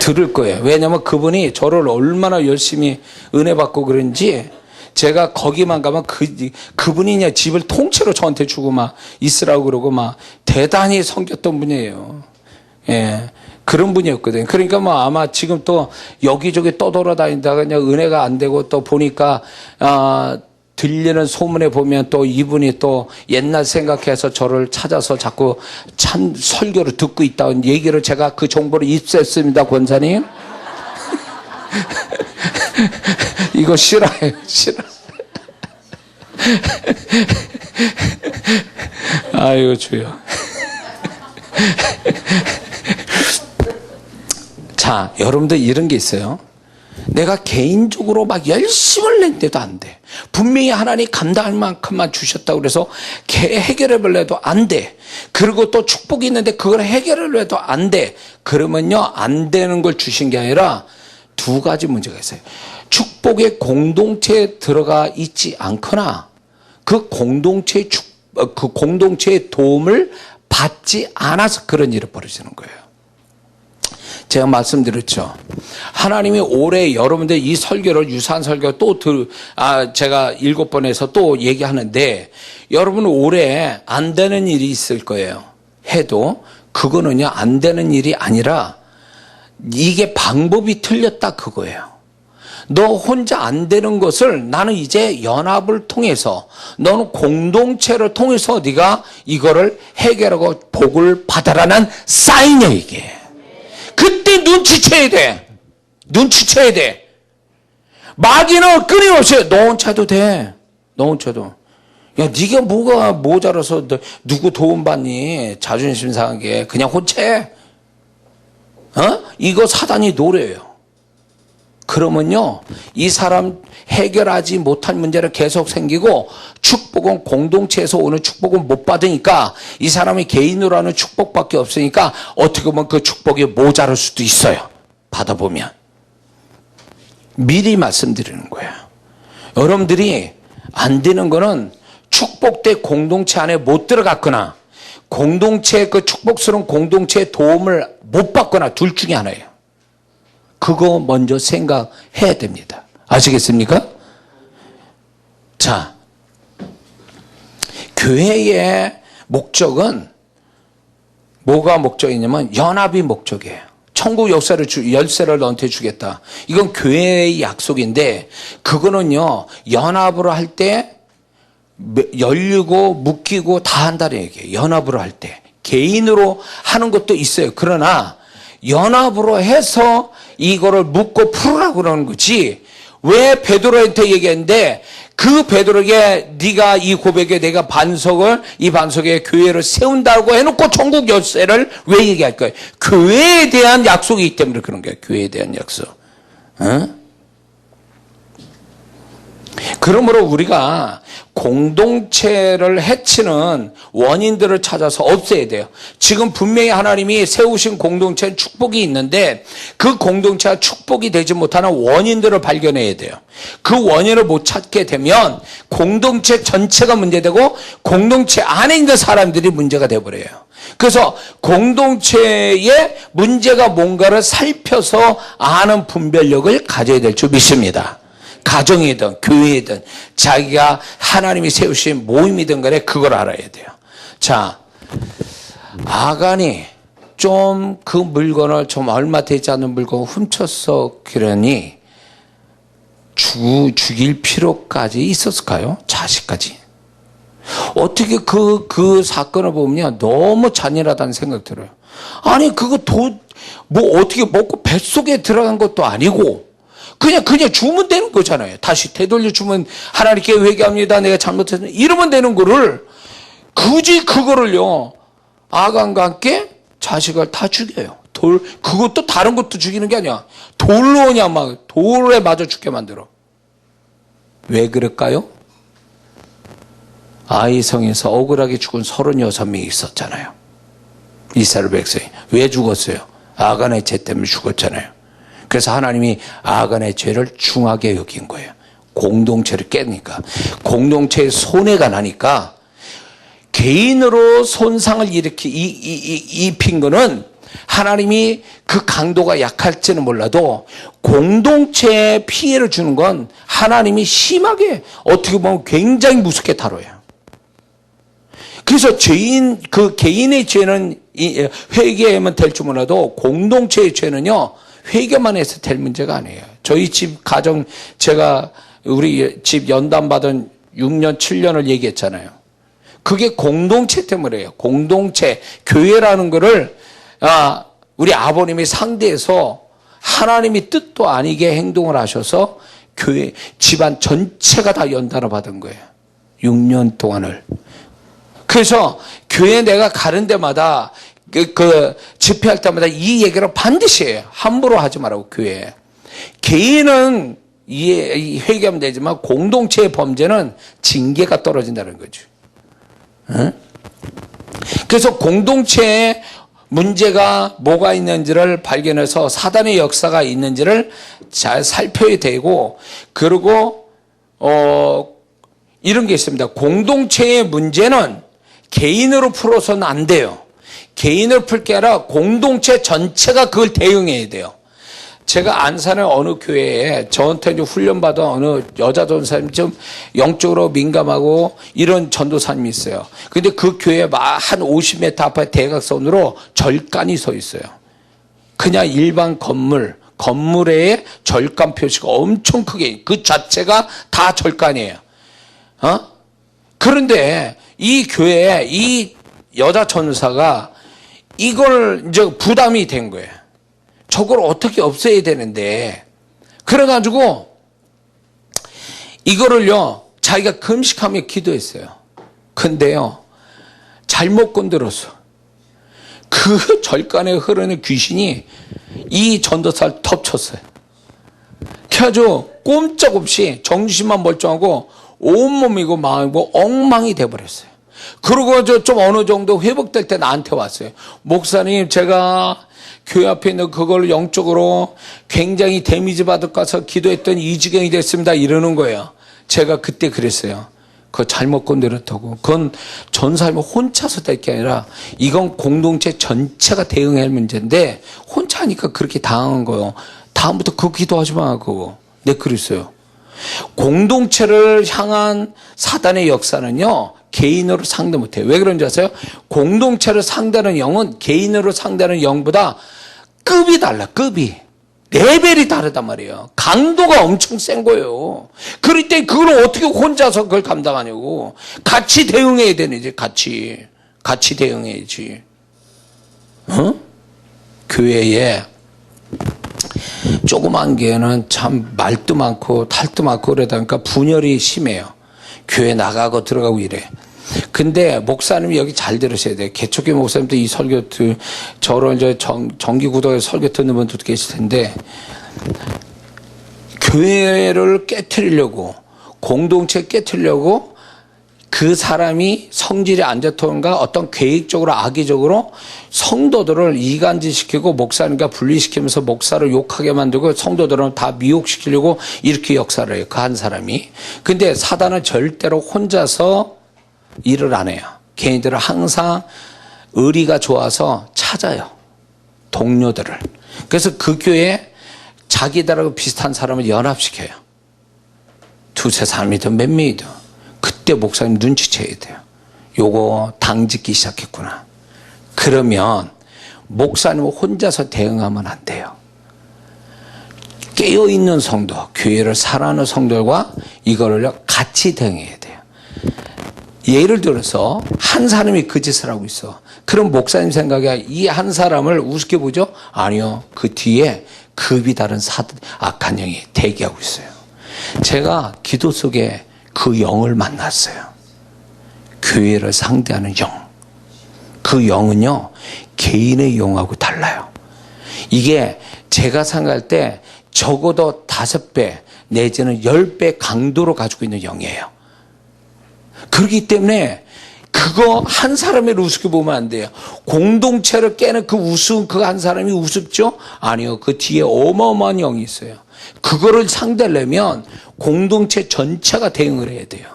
들을 거예요. 왜냐면 그분이 저를 얼마나 열심히 은혜 받고 그런지 제가 거기만 가면 그분이 그냥 집을 통째로 저한테 주고 막 있으라고 그러고 막 대단히 섬겼던 분이에요. 예. 그런 분이었거든요. 그러니까 뭐 아마 지금 또 여기저기 떠돌아다니다가 그냥 은혜가 안 되고 또 보니까, 들리는 소문에 보면 또 이분이 또 옛날 생각해서 저를 찾아서 자꾸 참 설교를 듣고 있다는 얘기를 제가 그 정보를 입수했습니다, 권사님. 이거 싫어요, 싫어. 아이고, 주여. 자, 여러분들 이런 게 있어요. 내가 개인적으로 막 열심을 냈는데도 안 돼. 분명히 하나님 감당할 만큼만 주셨다고 그래서 해결을 해도 안 돼. 그리고 또 축복이 있는데 그걸 해결을 해도 안 돼. 그러면요, 안 되는 걸 주신 게 아니라 두 가지 문제가 있어요. 축복의 공동체에 들어가 있지 않거나 그 공동체의 도움을 받지 않아서 그런 일을 벌어지는 거예요. 제가 말씀드렸죠. 하나님이 올해 여러분들 이 설교를 유사한 설교 제가 7번 해서 또 얘기하는데 여러분 올해 안 되는 일이 있을 거예요. 해도 그거는요 안 되는 일이 아니라 이게 방법이 틀렸다 그거예요. 너 혼자 안 되는 것을 나는 이제 연합을 통해서 너는 공동체를 통해서 네가 이거를 해결하고 복을 받아라는 사인이야 이게. 그때 눈치채야 돼. 눈치채야 돼. 마귀는 끊임없이 너 혼자도 돼. 너 혼자도. 야, 네가 뭐가 모자라서 누구 도움 받니? 자존심 상하게 그냥 혼자. 이거 사단이 노래예요. 그러면요, 이 사람 해결하지 못할 문제를 계속 생기고 축복은 공동체에서 오는 축복은 못 받으니까 이 사람이 개인으로 하는 축복밖에 없으니까 어떻게 보면 그 축복이 모자랄 수도 있어요. 받아보면. 미리 말씀드리는 거예요. 여러분들이 안 되는 거는 축복된 공동체 안에 못 들어갔거나 공동체 그 축복스러운 공동체의 도움을 못 받거나 둘 중에 하나예요. 그거 먼저 생각해야 됩니다. 아시겠습니까? 자, 교회의 목적은 뭐가 목적이냐면 연합이 목적이에요. 천국 열쇠를 너한테 주겠다. 이건 교회의 약속인데 그거는요 연합으로 할 때 열리고 묶이고 다 한다는 얘기예요. 연합으로 할 때. 개인으로 하는 것도 있어요. 그러나 연합으로 해서 이거를 묶고 풀으라고 그러는 거지. 왜 베드로한테 얘기했는데 그 베드로에게 네가 이 고백에 내가 이 반석에 교회를 세운다고 해놓고 천국 열쇠를 왜 얘기할 거예요? 교회에 대한 약속이 있기 때문에 그런 거예요. 교회에 대한 약속. 그러므로 우리가 공동체를 해치는 원인들을 찾아서 없애야 돼요. 지금 분명히 하나님이 세우신 공동체는 축복이 있는데 그 공동체가 축복이 되지 못하는 원인들을 발견해야 돼요. 그 원인을 못 찾게 되면 공동체 전체가 문제되고 공동체 안에 있는 사람들이 문제가 되어버려요. 그래서 공동체의 문제가 뭔가를 살펴서 아는 분별력을 가져야 될 줄 믿습니다. 가정이든 교회이든 자기가 하나님이 세우신 모임이든 간에 그걸 알아야 돼요. 자, 아간이 좀 그 물건을 좀 얼마 되지 않는 물건을 훔쳤어 그러니 죽일 필요까지 있었을까요? 자식까지. 어떻게 그 사건을 보면 너무 잔인하다는 생각 들어요. 아니 그거 뭐 어떻게 먹고 뱃속에 들어간 것도 아니고 그냥 주면 되는 거잖아요. 다시 되돌려 주면 하나님께 회개합니다. 내가 잘못했습니다. 이러면 되는 거를 굳이 그거를요. 아간과 함께 자식을 다 죽여요. 그것도 다른 것도 죽이는 게 아니야. 돌로 그냥 막 돌에 맞아 죽게 만들어. 왜 그럴까요? 아이성에서 억울하게 죽은 36명이 있었잖아요. 이스라엘 백성이. 왜 죽었어요? 아간의 죄 때문에 죽었잖아요. 그래서 하나님이 아간의 죄를 중하게 여긴 거예요. 공동체를 깨니까. 공동체에 손해가 나니까 개인으로 손상을 입힌 거는 하나님이 그 강도가 약할지는 몰라도 공동체에 피해를 주는 건 하나님이 심하게 어떻게 보면 굉장히 무섭게 다뤄요. 그래서 그 개인의 죄는 회개하면 될 줄 몰라도 공동체의 죄는요, 회개만 해서 될 문제가 아니에요. 저희 집 가정, 제가 우리 집 연단 받은 6년, 7년을 얘기했잖아요. 그게 공동체 때문에요. 공동체, 교회라는 거를, 우리 아버님이 상대해서 하나님이 뜻도 아니게 행동을 하셔서 교회, 집안 전체가 다 연단을 받은 거예요. 6년 동안을. 그래서 교회 내가 가는 데마다 집회할 때마다 이 얘기를 반드시 해요. 함부로 하지 말라고, 교회에. 개인은 회개하면 되지만 공동체의 범죄는 징계가 떨어진다는 거죠. 응? 그래서 공동체에 문제가 뭐가 있는지를 발견해서 사단의 역사가 있는지를 잘 살펴야 되고, 그리고 이런 게 있습니다. 공동체의 문제는 개인으로 풀어서는 안 돼요. 개인을 풀 게 아니라 공동체 전체가 그걸 대응해야 돼요. 제가 안산의 어느 교회에 저한테 이제 훈련받은 어느 여자 전사님 좀 영적으로 민감하고 이런 전도사님이 있어요. 근데 그 교회에 한 50m 앞에 대각선으로 절간이 서 있어요. 그냥 일반 건물에 절간 표시가 엄청 크게, 그 자체가 다 절간이에요. 그런데 이 교회에 이 여자 전사가 이걸 이제 부담이 된 거예요. 저걸 어떻게 없애야 되는데. 그래가지고 이거를요, 자기가 금식하며 기도했어요. 근데요, 잘못 건드렸어. 그 절간에 흐르는 귀신이 이 전도사를 덮쳤어요. 그래가지고 꼼짝없이 정신만 멀쩡하고 온몸이고 마음이고 엉망이 돼버렸어요. 그러고 좀 어느 정도 회복될 때 나한테 왔어요. 목사님, 제가 교회 앞에 있는 그걸 영적으로 굉장히 데미지 받을 것 같아서 기도했더니 이 지경이 됐습니다. 이러는 거예요. 제가 그때 그랬어요. 그거 잘못 건드렸다고. 그건 전사님이 혼자서 될 게 아니라 이건 공동체 전체가 대응해야 할 문제인데 혼자 하니까 그렇게 당한 거예요. 다음부터 그 기도하지 마. 그거. 네, 그랬어요. 공동체를 향한 사단의 역사는요, 개인으로 상대 못해요. 왜 그런지 아세요? 공동체를 상대하는 영은 개인으로 상대하는 영보다 급이 달라, 급이. 레벨이 다르단 말이에요. 강도가 엄청 센 거예요. 그럴 때 그걸 어떻게 혼자서 그걸 감당하냐고. 같이 대응해야 되는지, 같이 대응해야지. 교회에 조그만 교회는 참 말도 많고 탈도 많고 그러다 보니까 분열이 심해요. 교회 나가고 들어가고 이래. 근데 목사님이 여기 잘 들으셔야 돼요. 개척교회 목사님도 이 설교, 저런 정기구독에 설교 듣는 분도 계실 텐데, 교회를 깨트리려고, 공동체 깨트리려고 그 사람이 성질이 안 좋던가 어떤 계획적으로 악의적으로 성도들을 이간질시키고 목사님과 분리시키면서 목사를 욕하게 만들고 성도들은 다 미혹시키려고 이렇게 역사를 해요. 그 한 사람이. 근데 사단은 절대로 혼자서 일을 안 해요. 걔네들은 항상 의리가 좋아서 찾아요. 동료들을. 그래서 그 교회에 자기들하고 비슷한 사람을 연합시켜요. 두세 사람이든 몇 명이든. 그때 목사님 눈치채야 돼요. 요거 당짓기 시작했구나. 그러면 목사님은 혼자서 대응하면 안 돼요. 깨어있는 성도, 교회를 사랑하는 성도들과 이거를 같이 대응해야 돼요. 예를 들어서 한 사람이 그 짓을 하고 있어. 그럼 목사님 생각에 이 한 사람을 우습게 보죠? 아니요. 그 뒤에 급이 다른 악한 영이 대기하고 있어요. 제가 기도 속에 그 영을 만났어요. 교회를 상대하는 영. 그 영은요, 개인의 영하고 달라요. 이게 제가 생각할 때 적어도 5배 내지는 10배 강도로 가지고 있는 영이에요. 그렇기 때문에 그거 한 사람을 우습게 보면 안 돼요. 공동체를 깨는 그 우스운 그 한 사람이 우습죠? 아니요. 그 뒤에 어마어마한 영이 있어요. 그거를 상대하려면 공동체 전체가 대응을 해야 돼요.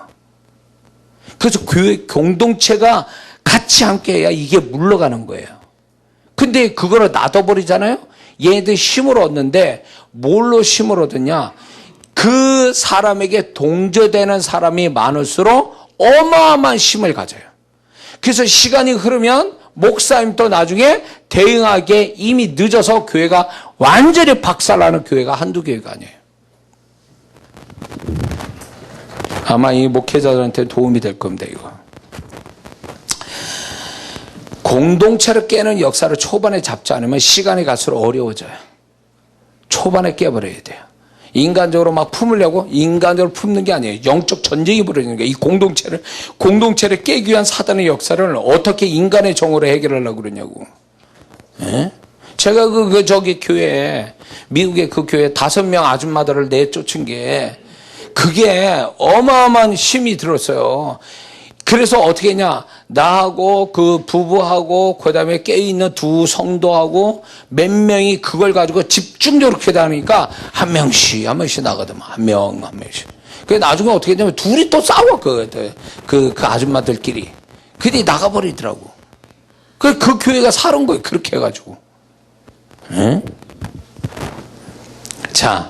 그래서 교회 공동체가 같이 함께 해야 이게 물러가는 거예요. 근데 그거를 놔둬버리잖아요? 얘네들 힘을 얻는데 뭘로 힘을 얻느냐? 그 사람에게 동조되는 사람이 많을수록 어마어마한 힘을 가져요. 그래서 시간이 흐르면 목사님도 나중에 대응하기에 이미 늦어서 교회가 완전히 박살나는 교회가 한두 교회가 아니에요. 아마 이 목회자들한테 도움이 될 겁니다, 이거. 공동체를 깨는 역사를 초반에 잡지 않으면 시간이 갈수록 어려워져요. 초반에 깨버려야 돼요. 인간적으로 막 품으려고 인간적으로 품는 게 아니에요. 영적 전쟁이 벌어지는 거예요. 이 공동체를 깨기 위한 사단의 역사를 어떻게 인간의 정으로 해결하려고 그러냐고. 예? 제가 저기 교회에, 미국의 그 교회에 5명 아줌마들을 내쫓은 게 그게 어마어마한 힘이 들었어요. 그래서 어떻게 했냐. 나하고 그 부부하고 그다음에 깨어있는 두 성도하고 몇 명이 그걸 가지고 집중적으로 기도하니까 한 명씩 나가더만. 한 명씩. 그래 나중에 어떻게 했냐면 둘이 또 싸워. 그 아줌마들끼리. 그들이 나가버리더라고. 그 교회가 살은 거예요. 그렇게 해가지고. 응? 자,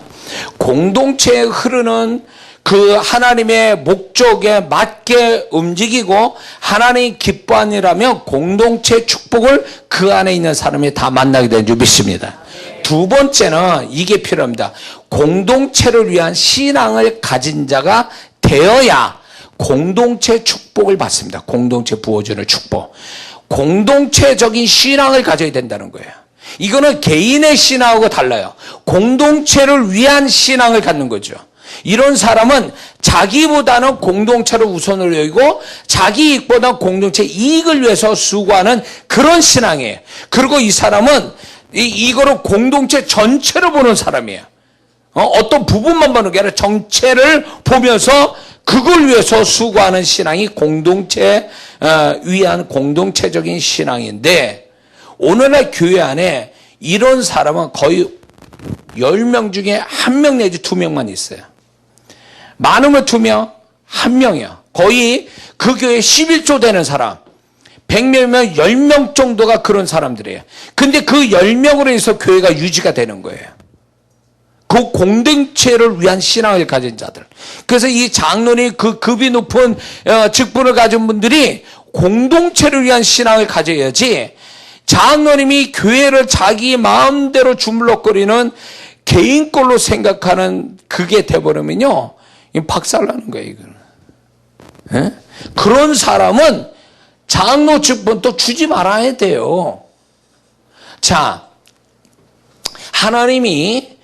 공동체에 흐르는 그 하나님의 목적에 맞게 움직이고 하나님이 기뻐하는 일이라면 공동체 축복을 그 안에 있는 사람이 다 만나게 되는 줄 믿습니다. 두 번째는 이게 필요합니다. 공동체를 위한 신앙을 가진 자가 되어야 공동체 축복을 받습니다. 공동체 부어주는 축복. 공동체적인 신앙을 가져야 된다는 거예요. 이거는 개인의 신앙하고 달라요. 공동체를 위한 신앙을 갖는 거죠. 이런 사람은 자기보다는 공동체를 우선으로 여기고 자기 이익보다 공동체 이익을 위해서 수고하는 그런 신앙이에요. 그리고 이 사람은 이거를 공동체 전체를 보는 사람이에요. 어떤 부분만 보는 게 아니라 전체를 보면서 그걸 위해서 수고하는 신앙이 공동체 위한 공동체적인 신앙인데 오늘날 교회 안에 이런 사람은 거의 10명 중에 1명 내지 2명만 있어요. 많으면 2명, 1명이요. 거의 그 교회 11조 되는 사람. 100명이면 10명 정도가 그런 사람들이에요. 근데 그 10명으로 해서 교회가 유지가 되는 거예요. 그 공동체를 위한 신앙을 가진 자들. 그래서 이 장로님 그 급이 높은 직분을 가진 분들이 공동체를 위한 신앙을 가져야지 장로님이 교회를 자기 마음대로 주물럭거리는 개인 걸로 생각하는 그게 돼버리면요. 박살나는 거예요, 이거는. 예? 그런 사람은 장로 직분도 주지 말아야 돼요. 자, 하나님이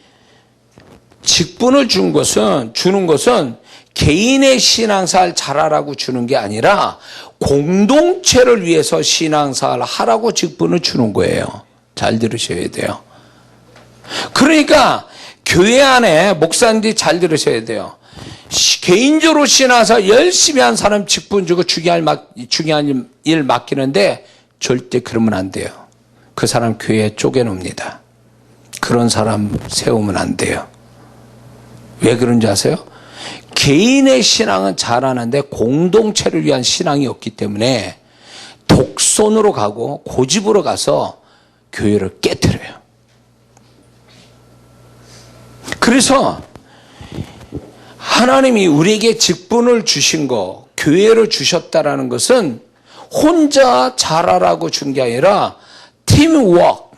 직분을 주는 것은 개인의 신앙생활 잘하라고 주는 게 아니라 공동체를 위해서 신앙생활 하라고 직분을 주는 거예요. 잘 들으셔야 돼요. 그러니까 교회 안에 목사님들이 잘 들으셔야 돼요. 개인적으로 신앙생활 열심히 한 사람 직분 주고 중요한 일 맡기는데 절대 그러면 안 돼요. 그 사람 교회에 쪼개놉니다. 그런 사람 세우면 안 돼요. 왜 그런지 아세요? 개인의 신앙은 잘하는데 공동체를 위한 신앙이 없기 때문에 독선으로 가고 고집으로 가서 교회를 깨트려요. 그래서 하나님이 우리에게 직분을 주신 거, 교회를 주셨다라는 것은 혼자 잘하라고 준 게 아니라 팀워크,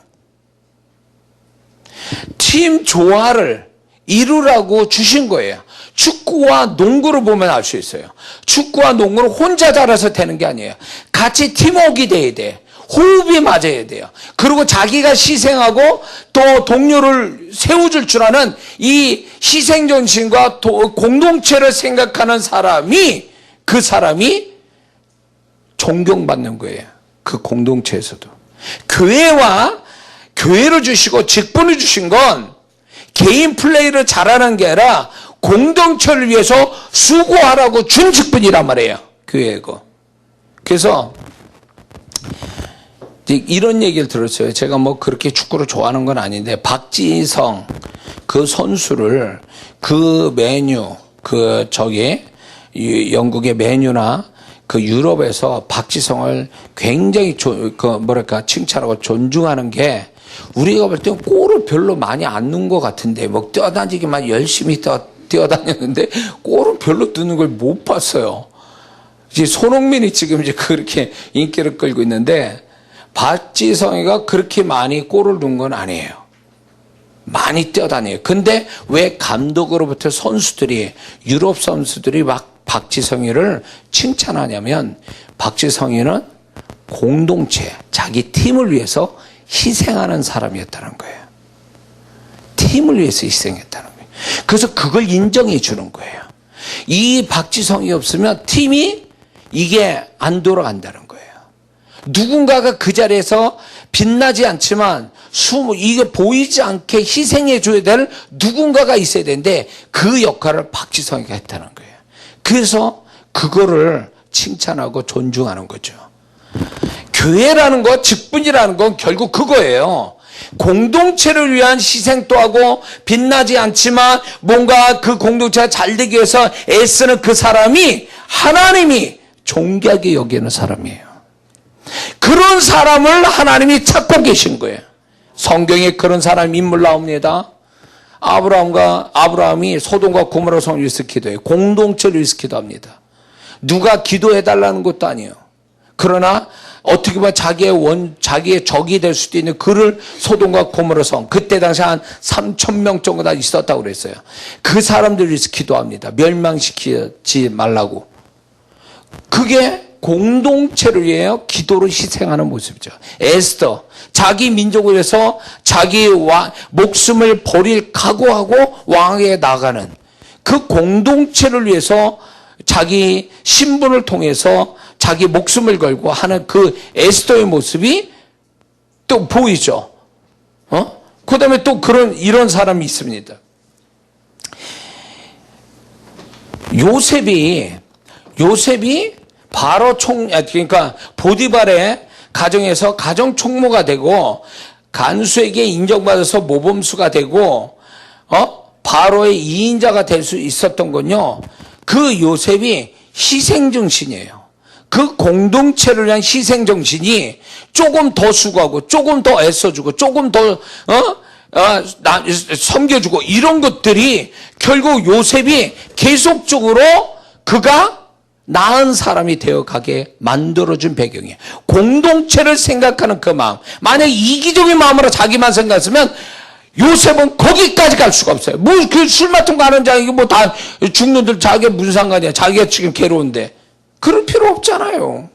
팀 조화를 이루라고 주신 거예요. 축구와 농구를 보면 알 수 있어요. 축구와 농구는 혼자 잘해서 되는 게 아니에요. 같이 팀워크가 돼야 돼. 호흡이 맞아야 돼요. 그리고 자기가 희생하고 또 동료를 세워줄 줄 아는 이 희생정신과 공동체를 생각하는 사람이, 그 사람이 존경받는 거예요. 그 공동체에서도. 교회를 주시고 직분을 주신 건 개인 플레이를 잘하는 게 아니라 공동체를 위해서 수고하라고 준 직분이란 말이에요. 교회고. 그래서 이런 얘기를 들었어요. 제가 뭐 그렇게 축구를 좋아하는 건 아닌데 박지성 그 선수를 영국의 맨유나 그 유럽에서 박지성을 굉장히 칭찬하고 존중하는 게, 우리가 볼 때는 골을 별로 많이 안 넣은 것 같은데, 뭐 뛰어다니기만 열심히 뛰어다녔는데 골을 별로 넣는 걸 못 봤어요. 이제 손흥민이 지금 이제 그렇게 인기를 끌고 있는데, 박지성이가 그렇게 많이 골을 넣은 건 아니에요. 많이 뛰어다녀요. 근데 왜 감독으로부터 유럽 선수들이 막 박지성이를 칭찬하냐면, 박지성이는 공동체, 자기 팀을 위해서 희생하는 사람이었다는 거예요. 팀을 위해서 희생했다는 거예요. 그래서 그걸 인정해 주는 거예요. 이 박지성이 없으면 팀이 이게 안 돌아간다는 거예요. 누군가가 그 자리에서 빛나지 않지만 이게 보이지 않게 희생해 줘야 될 누군가가 있어야 되는데, 그 역할을 박지성이가 했다는 거예요. 그래서 그거를 칭찬하고 존중하는 거죠. 교회라는 것, 직분이라는 건 결국 그거예요. 공동체를 위한 희생도 하고, 빛나지 않지만 뭔가 그 공동체가 잘 되기 위해서 애쓰는 그 사람이 하나님이 존귀하게 여기는 사람이에요. 그런 사람을 하나님이 찾고 계신 거예요. 성경에 그런 사람 인물 나옵니다. 아브라함이 소돔과 고모라 성을 위해서 기도해요. 공동체를 위해서 기도합니다. 누가 기도해달라는 것도 아니에요. 그러나 어떻게 보면 자기의 적이 될 수도 있는 그를 소돔과 고모라 성, 그때 당시 한 3,000명 정도가 있었다고 그랬어요. 그 사람들을 위해서 기도합니다. 멸망시키지 말라고. 그게 공동체를 위해 기도로 희생하는 모습이죠. 에스더, 자기 민족을 위해서 자기 목숨을 버릴 각오하고 왕에게 나가는 그 공동체를 위해서 자기 신분을 통해서 자기 목숨을 걸고 하는 그 에스더의 모습이 또 보이죠. 그 다음에 또 이런 사람이 있습니다. 요셉이 그러니까 보디발의 가정에서 가정 총무가 되고, 간수에게 인정받아서 모범수가 되고, 바로의 2인자가 될 수 있었던 건요, 그 요셉이 희생정신이에요. 그 공동체를 위한 희생정신이 조금 더 수고하고, 조금 더 애써주고, 조금 더, 섬겨주고, 이런 것들이 결국 요셉이 계속적으로 그가 나은 사람이 되어가게 만들어준 배경이에요. 공동체를 생각하는 그 마음. 만약 이기적인 마음으로 자기만 생각했으면 요셉은 거기까지 갈 수가 없어요. 그 술 맡은 거 아는 자, 이거 뭐 다 죽는들 자기가 무슨 상관이야. 자기가 지금 괴로운데. 그럴 필요 없잖아요.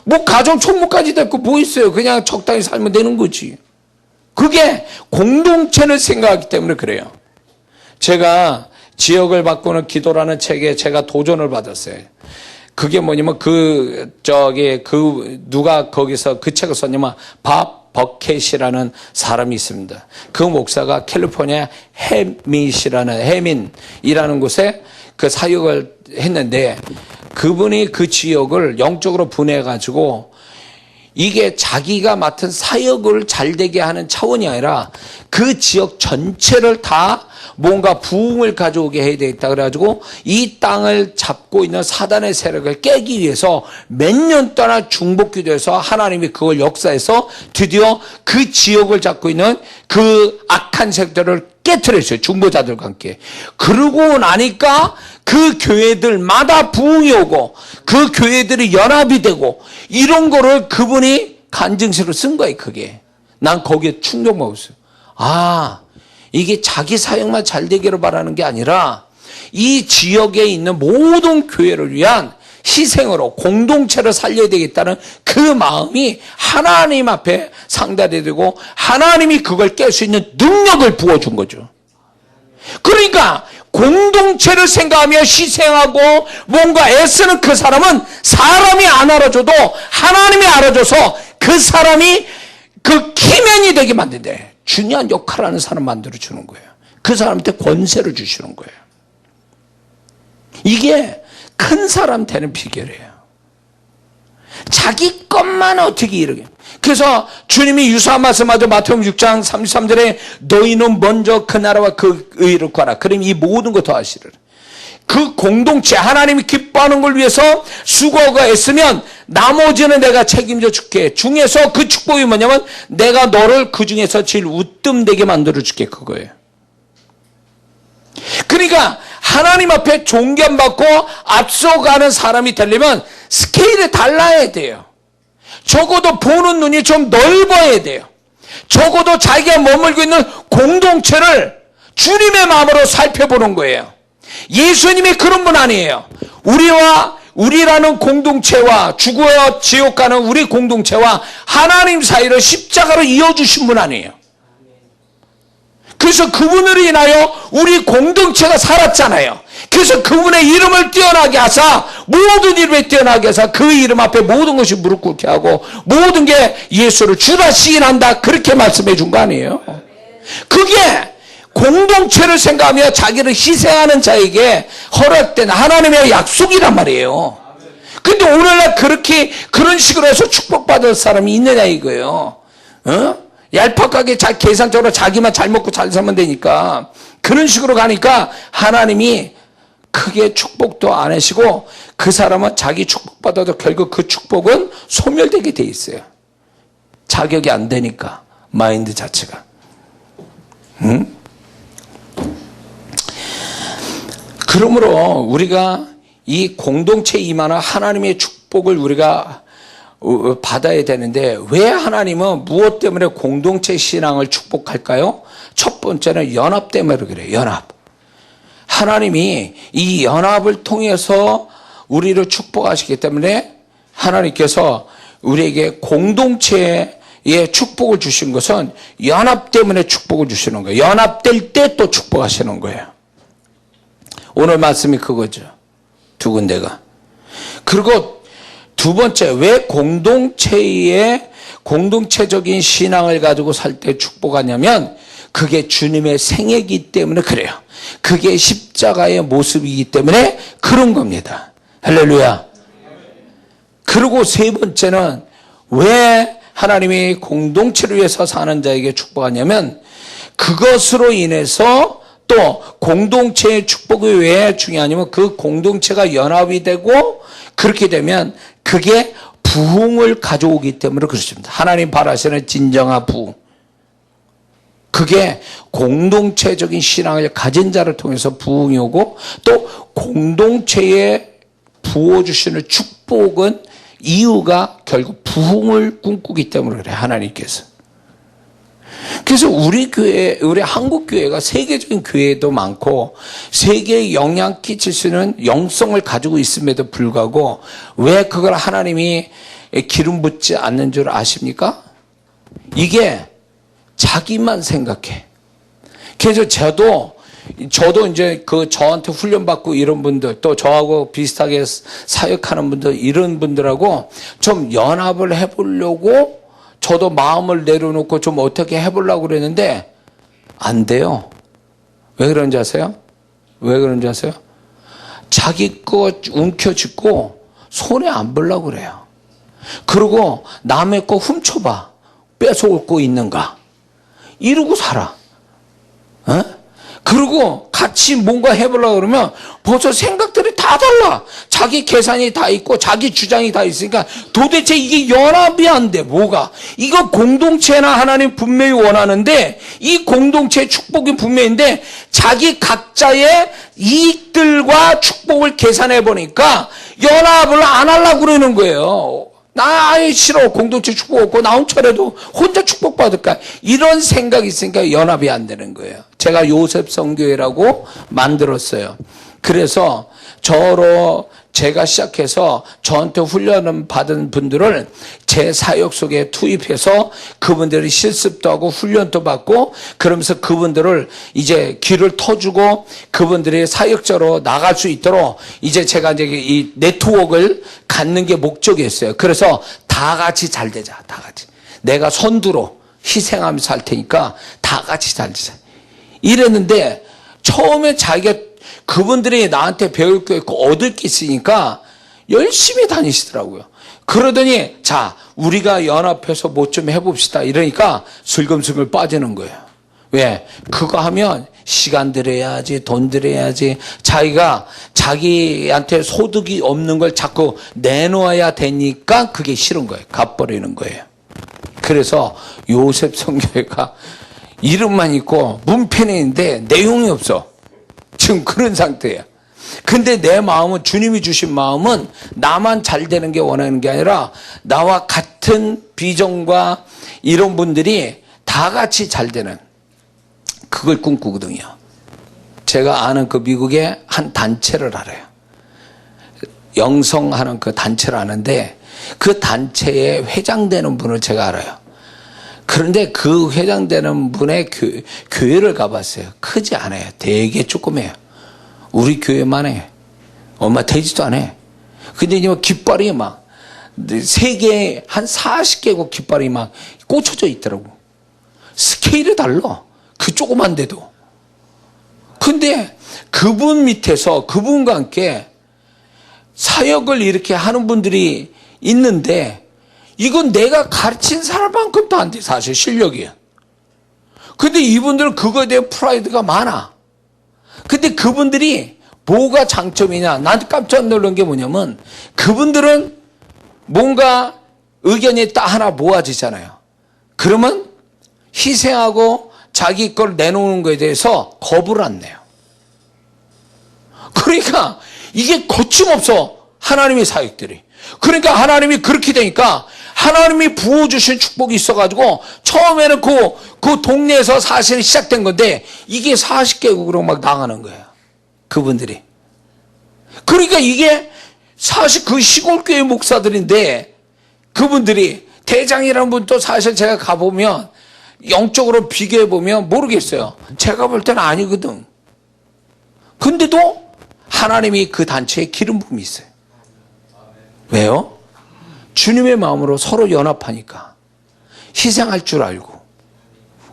뭐 가정 총무까지 됐고 뭐 있어요. 그냥 적당히 살면 되는 거지. 그게 공동체를 생각하기 때문에 그래요. 제가 지역을 바꾸는 기도라는 책에 제가 도전을 받았어요. 그게 뭐냐면 누가 거기서 그 책을 썼냐면 밥 버켓이라는 사람이 있습니다. 그 목사가 캘리포니아 해민이라는 곳에 그 사역을 했는데 그분이 그 지역을 영적으로 분해해가지고 이게 자기가 맡은 사역을 잘되게 하는 차원이 아니라 그 지역 전체를 다 뭔가 부흥을 가져오게 해야 되겠다 그래가지고 이 땅을 잡고 있는 사단의 세력을 깨기 위해서 몇 년 동안 중복기도해서 하나님이 그걸 역사해서 드디어 그 지역을 잡고 있는 그 악한 세력들을 깨트렸어요. 중보자들과 함께. 그러고 나니까 그 교회들마다 부흥이 오고 그 교회들이 연합이 되고 이런 거를 그분이 간증서로 쓴 거예요. 그게. 난 거기에 충격 먹었어요. 이게 자기 사역만 잘 되기를 바라는 게 아니라 이 지역에 있는 모든 교회를 위한 희생으로 공동체를 살려야 되겠다는 그 마음이 하나님 앞에 상달이 되고 하나님이 그걸 깰 수 있는 능력을 부어준 거죠. 그러니까 공동체를 생각하며 희생하고 뭔가 애쓰는 그 사람은 사람이 안 알아줘도 하나님이 알아줘서 그 사람이 그 키맨이 되게 만든대. 중요한 역할을 하는 사람 만들어주는 거예요. 그 사람한테 권세를 주시는 거예요. 이게 큰 사람 되는 비결이에요. 자기 것만 어떻게 이루게. 그래서 주님이 유사한 말씀하죠. 마태복음 6장 33절에 너희는 먼저 그 나라와 그 의를 구하라. 그럼 이 모든 거 더하시리라. 그 공동체 하나님이 기뻐하는 걸 위해서 수고하고 애쓰면 나머지는 내가 책임져 줄게. 중에서 그 축복이 뭐냐면 내가 너를 그 중에서 제일 웃뜸되게 만들어 줄게. 그거예요. 그러니까 하나님 앞에 존경받고 앞서가는 사람이 되려면 스케일이 달라야 돼요. 적어도 보는 눈이 좀 넓어야 돼요. 적어도 자기가 머물고 있는 공동체를 주님의 마음으로 살펴보는 거예요. 예수님이 그런 분 아니에요. 우리라는 공동체와 죽어 지옥 가는 우리 공동체와 하나님 사이를 십자가로 이어주신 분 아니에요. 그래서 그분으로 인하여 우리 공동체가 살았잖아요. 그래서 그분의 이름을 뛰어나게 하사 모든 이름에 뛰어나게 하사 그 이름 앞에 모든 것이 무릎 꿇게 하고 모든 게 예수를 주라 시인한다. 그렇게 말씀해 준 거 아니에요. 그게 공동체를 생각하며 자기를 희생하는 자에게 허락된 하나님의 약속이란 말이에요. 근데 오늘날 그런 식으로 해서 축복받을 사람이 있느냐 이거예요. 얄팍하게 계산적으로 자기만 잘 먹고 잘 살면 되니까 그런 식으로 가니까 하나님이 크게 축복도 안 하시고 그 사람은 자기 축복받아도 결국 그 축복은 소멸되게 돼 있어요. 자격이 안 되니까 마인드 자체가. 그러므로 우리가 이 공동체에 임하는 하나님의 축복을 우리가 받아야 되는데 왜 하나님은 무엇 때문에 공동체 신앙을 축복할까요? 첫 번째는 연합 때문에 그래요. 연합. 하나님이 이 연합을 통해서 우리를 축복하시기 때문에 하나님께서 우리에게 공동체에 축복을 주신 것은 연합 때문에 축복을 주시는 거예요. 연합될 때 또 축복하시는 거예요. 오늘 말씀이 그거죠. 두 군데가. 그리고 두 번째, 왜 공동체적인 신앙을 가지고 살 때 축복하냐면 그게 주님의 생애이기 때문에 그래요. 그게 십자가의 모습이기 때문에 그런 겁니다. 할렐루야. 그리고 세 번째는 왜 하나님이 공동체를 위해서 사는 자에게 축복하냐면 그것으로 인해서 또 공동체의 축복이 왜 중요하냐면 그 공동체가 연합이 되고 그렇게 되면 그게 부흥을 가져오기 때문에 그렇습니다. 하나님 바라시는 진정한 부흥. 그게 공동체적인 신앙을 가진 자를 통해서 부흥이 오고 또 공동체에 부어주시는 축복은 이유가 결국 부흥을 꿈꾸기 때문에 그래요. 하나님께서. 그래서 우리 한국 교회가 세계적인 교회도 많고 세계에 영향 끼칠 수 있는 영성을 가지고 있음에도 불구하고 왜 그걸 하나님이 기름 붓지 않는 줄 아십니까? 이게 자기만 생각해. 그래서 저도 저도 이제 저한테 훈련받고 이런 분들, 또 저하고 비슷하게 사역하는 분들, 이런 분들하고 좀 연합을 해보려고 저도 마음을 내려놓고 좀 어떻게 해보려고 그랬는데 안 돼요. 왜 그런지 아세요? 왜 그런지 아세요? 자기 거 움켜쥐고 손에 안 보려고 그래요. 그리고 남의 거 훔쳐봐. 뺏어올 거 있는가? 이러고 살아. 어? 그리고 같이 뭔가 해보려고 그러면 벌써 생각들이 다 달라. 자기 계산이 다 있고 자기 주장이 다 있으니까 도대체 이게 연합이 안 돼. 뭐가? 이거 공동체나 하나님 분명히 원하는데 이 공동체의 축복이 분명한데 자기 각자의 이익들과 축복을 계산해 보니까 연합을 안 하려고 그러는 거예요. 나 아예 싫어. 공동체 축복 없고 나 혼자라도 혼자 축복받을까. 이런 생각이 있으니까 연합이 안 되는 거예요. 제가 요셉 성교회라고 만들었어요. 그래서 저로 제가 시작해서 저한테 훈련을 받은 분들을 제 사역 속에 투입해서 그분들이 실습도 하고 훈련도 받고 그러면서 그분들을 이제 귀를 터주고 그분들이 사역자로 나갈 수 있도록 이제 제가 이제 이 네트워크를 갖는 게 목적이었어요. 그래서 다 같이 잘 되자. 다 같이. 내가 선두로 희생하면서 살 테니까 다 같이 잘 되자. 이랬는데 처음에 자기가 그분들이 나한테 배울 게 있고 얻을 게 있으니까 열심히 다니시더라고요. 그러더니 자 우리가 연합해서 뭐 좀 해봅시다 이러니까 슬금슬금 빠지는 거예요. 왜? 그거 하면 시간 들여야지 돈 들여야지 자기가 자기한테 소득이 없는 걸 자꾸 내놓아야 되니까 그게 싫은 거예요. 갚버리는 거예요. 그래서 요셉 성교회가 이름만 있고 문편에 있는데 내용이 없어. 지금 그런 상태예요. 근데 내 마음은 주님이 주신 마음은 나만 잘 되는 게 원하는 게 아니라 나와 같은 비전과 이런 분들이 다 같이 잘 되는 그걸 꿈꾸거든요. 제가 아는 그 미국의 한 단체를 알아요. 영성하는 그 단체를 아는데 그 단체의 회장되는 분을 제가 알아요. 그런데 그 회장되는 분의 교회를 가봤어요. 크지 않아요. 되게 조그매요. 우리 교회만 해. 얼마 되지도 않아. 근데 이제 깃발이 막 세계 한 40개국 깃발이 막 꽂혀져 있더라고. 스케일이 달라. 그 조그만데도. 근데 그분 밑에서 그분과 함께 사역을 이렇게 하는 분들이 있는데 이건 내가 가르친 사람만큼도 안 돼. 사실 실력이. 근데 이분들은 그거에 대한 프라이드가 많아. 근데 그분들이 뭐가 장점이냐. 나한테 깜짝 놀란 게 뭐냐면 그분들은 뭔가 의견이 딱 하나 모아지잖아요. 그러면 희생하고 자기 걸 내놓는 거에 대해서 겁을 안 내요. 그러니까 이게 거침없어. 하나님의 사역들이. 그러니까 하나님이 그렇게 되니까 하나님이 부어주신 축복이 있어가지고 처음에는 그 동네에서 사실 시작된 건데 이게 40개국으로 막 나가는 거예요. 그분들이. 그러니까 이게 사실 그 시골교회 목사들인데 그분들이 대장이라는 분도 사실 제가 가보면 영적으로 비교해보면 모르겠어요. 제가 볼 때는 아니거든. 근데도 하나님이 그 단체에 기름 부음이 있어요. 왜요? 주님의 마음으로 서로 연합하니까 희생할 줄 알고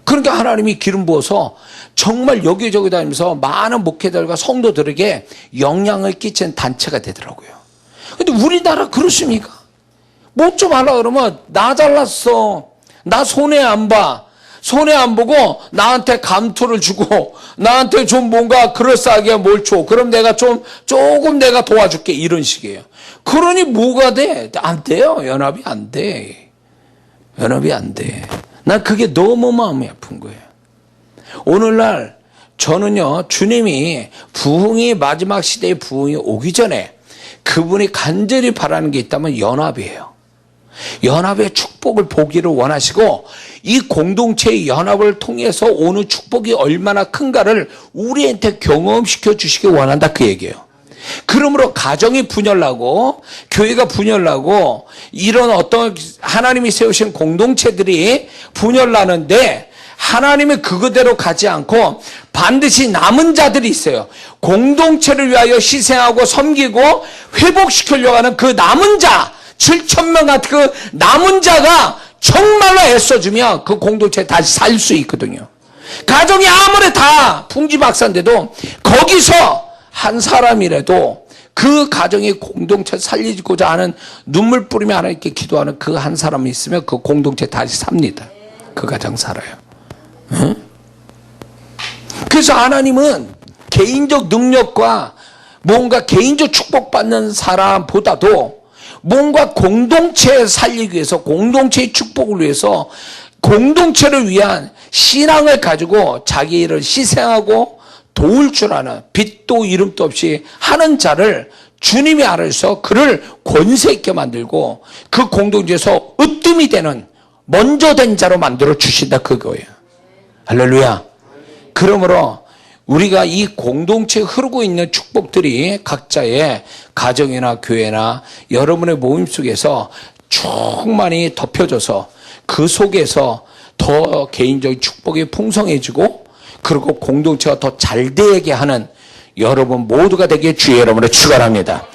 그러니까 하나님이 기름 부어서 정말 여기저기 다니면서 많은 목회자들과 성도들에게 영향을 끼친 단체가 되더라고요. 근데 우리나라 그렇습니까? 뭐 좀 하려고 그러면 나 잘났어. 나 손해 안 봐. 손해 안 보고 나한테 감투를 주고 나한테 좀 뭔가 그럴싸하게 뭘 줘. 그럼 내가 조금 내가 도와줄게. 이런 식이에요. 그러니 뭐가 돼? 안 돼요. 연합이 안 돼. 연합이 안 돼. 난 그게 너무 마음이 아픈 거예요. 오늘날 저는요, 주님이 부흥이 마지막 시대의 부흥이 오기 전에 그분이 간절히 바라는 게 있다면 연합이에요. 연합의 축복을 보기를 원하시고 이 공동체의 연합을 통해서 오는 축복이 얼마나 큰가를 우리한테 경험시켜 주시기 원한다 그 얘기예요. 그러므로 가정이 분열나고 교회가 분열나고 이런 어떤 하나님이 세우신 공동체들이 분열나는데 하나님의 그거대로 가지 않고 반드시 남은 자들이 있어요. 공동체를 위하여 희생하고 섬기고 회복시키려고 하는 그 남은 자, 7,000명 같은 그 남은 자가 정말로 애써주면 그 공동체 다시 살 수 있거든요. 가정이 아무리 다 풍지박산데도 거기서 한 사람이라도 그 가정의 공동체 살리고자 하는 눈물 뿌리며 하나님께 기도하는 그 한 사람이 있으면 그 공동체 다시 삽니다. 그 가정 살아요. 응? 그래서 하나님은 개인적 능력과 뭔가 개인적 축복받는 사람보다도 뭔가 공동체 살리기 위해서, 공동체의 축복을 위해서 공동체를 위한 신앙을 가지고 자기 일을 희생하고 도울 줄 아는, 빛도 이름도 없이 하는 자를 주님이 알아서 그를 권세 있게 만들고 그 공동체에서 으뜸이 되는 먼저 된 자로 만들어 주신다, 그거예요. 할렐루야. 그러므로 우리가 이 공동체에 흐르고 있는 축복들이 각자의 가정이나 교회나 여러분의 모임 속에서 충만히 덮여져서 그 속에서 더 개인적인 축복이 풍성해지고 그리고 공동체가 더 잘 되게 하는 여러분 모두가 되기에 주의 여러분을 축원합니다.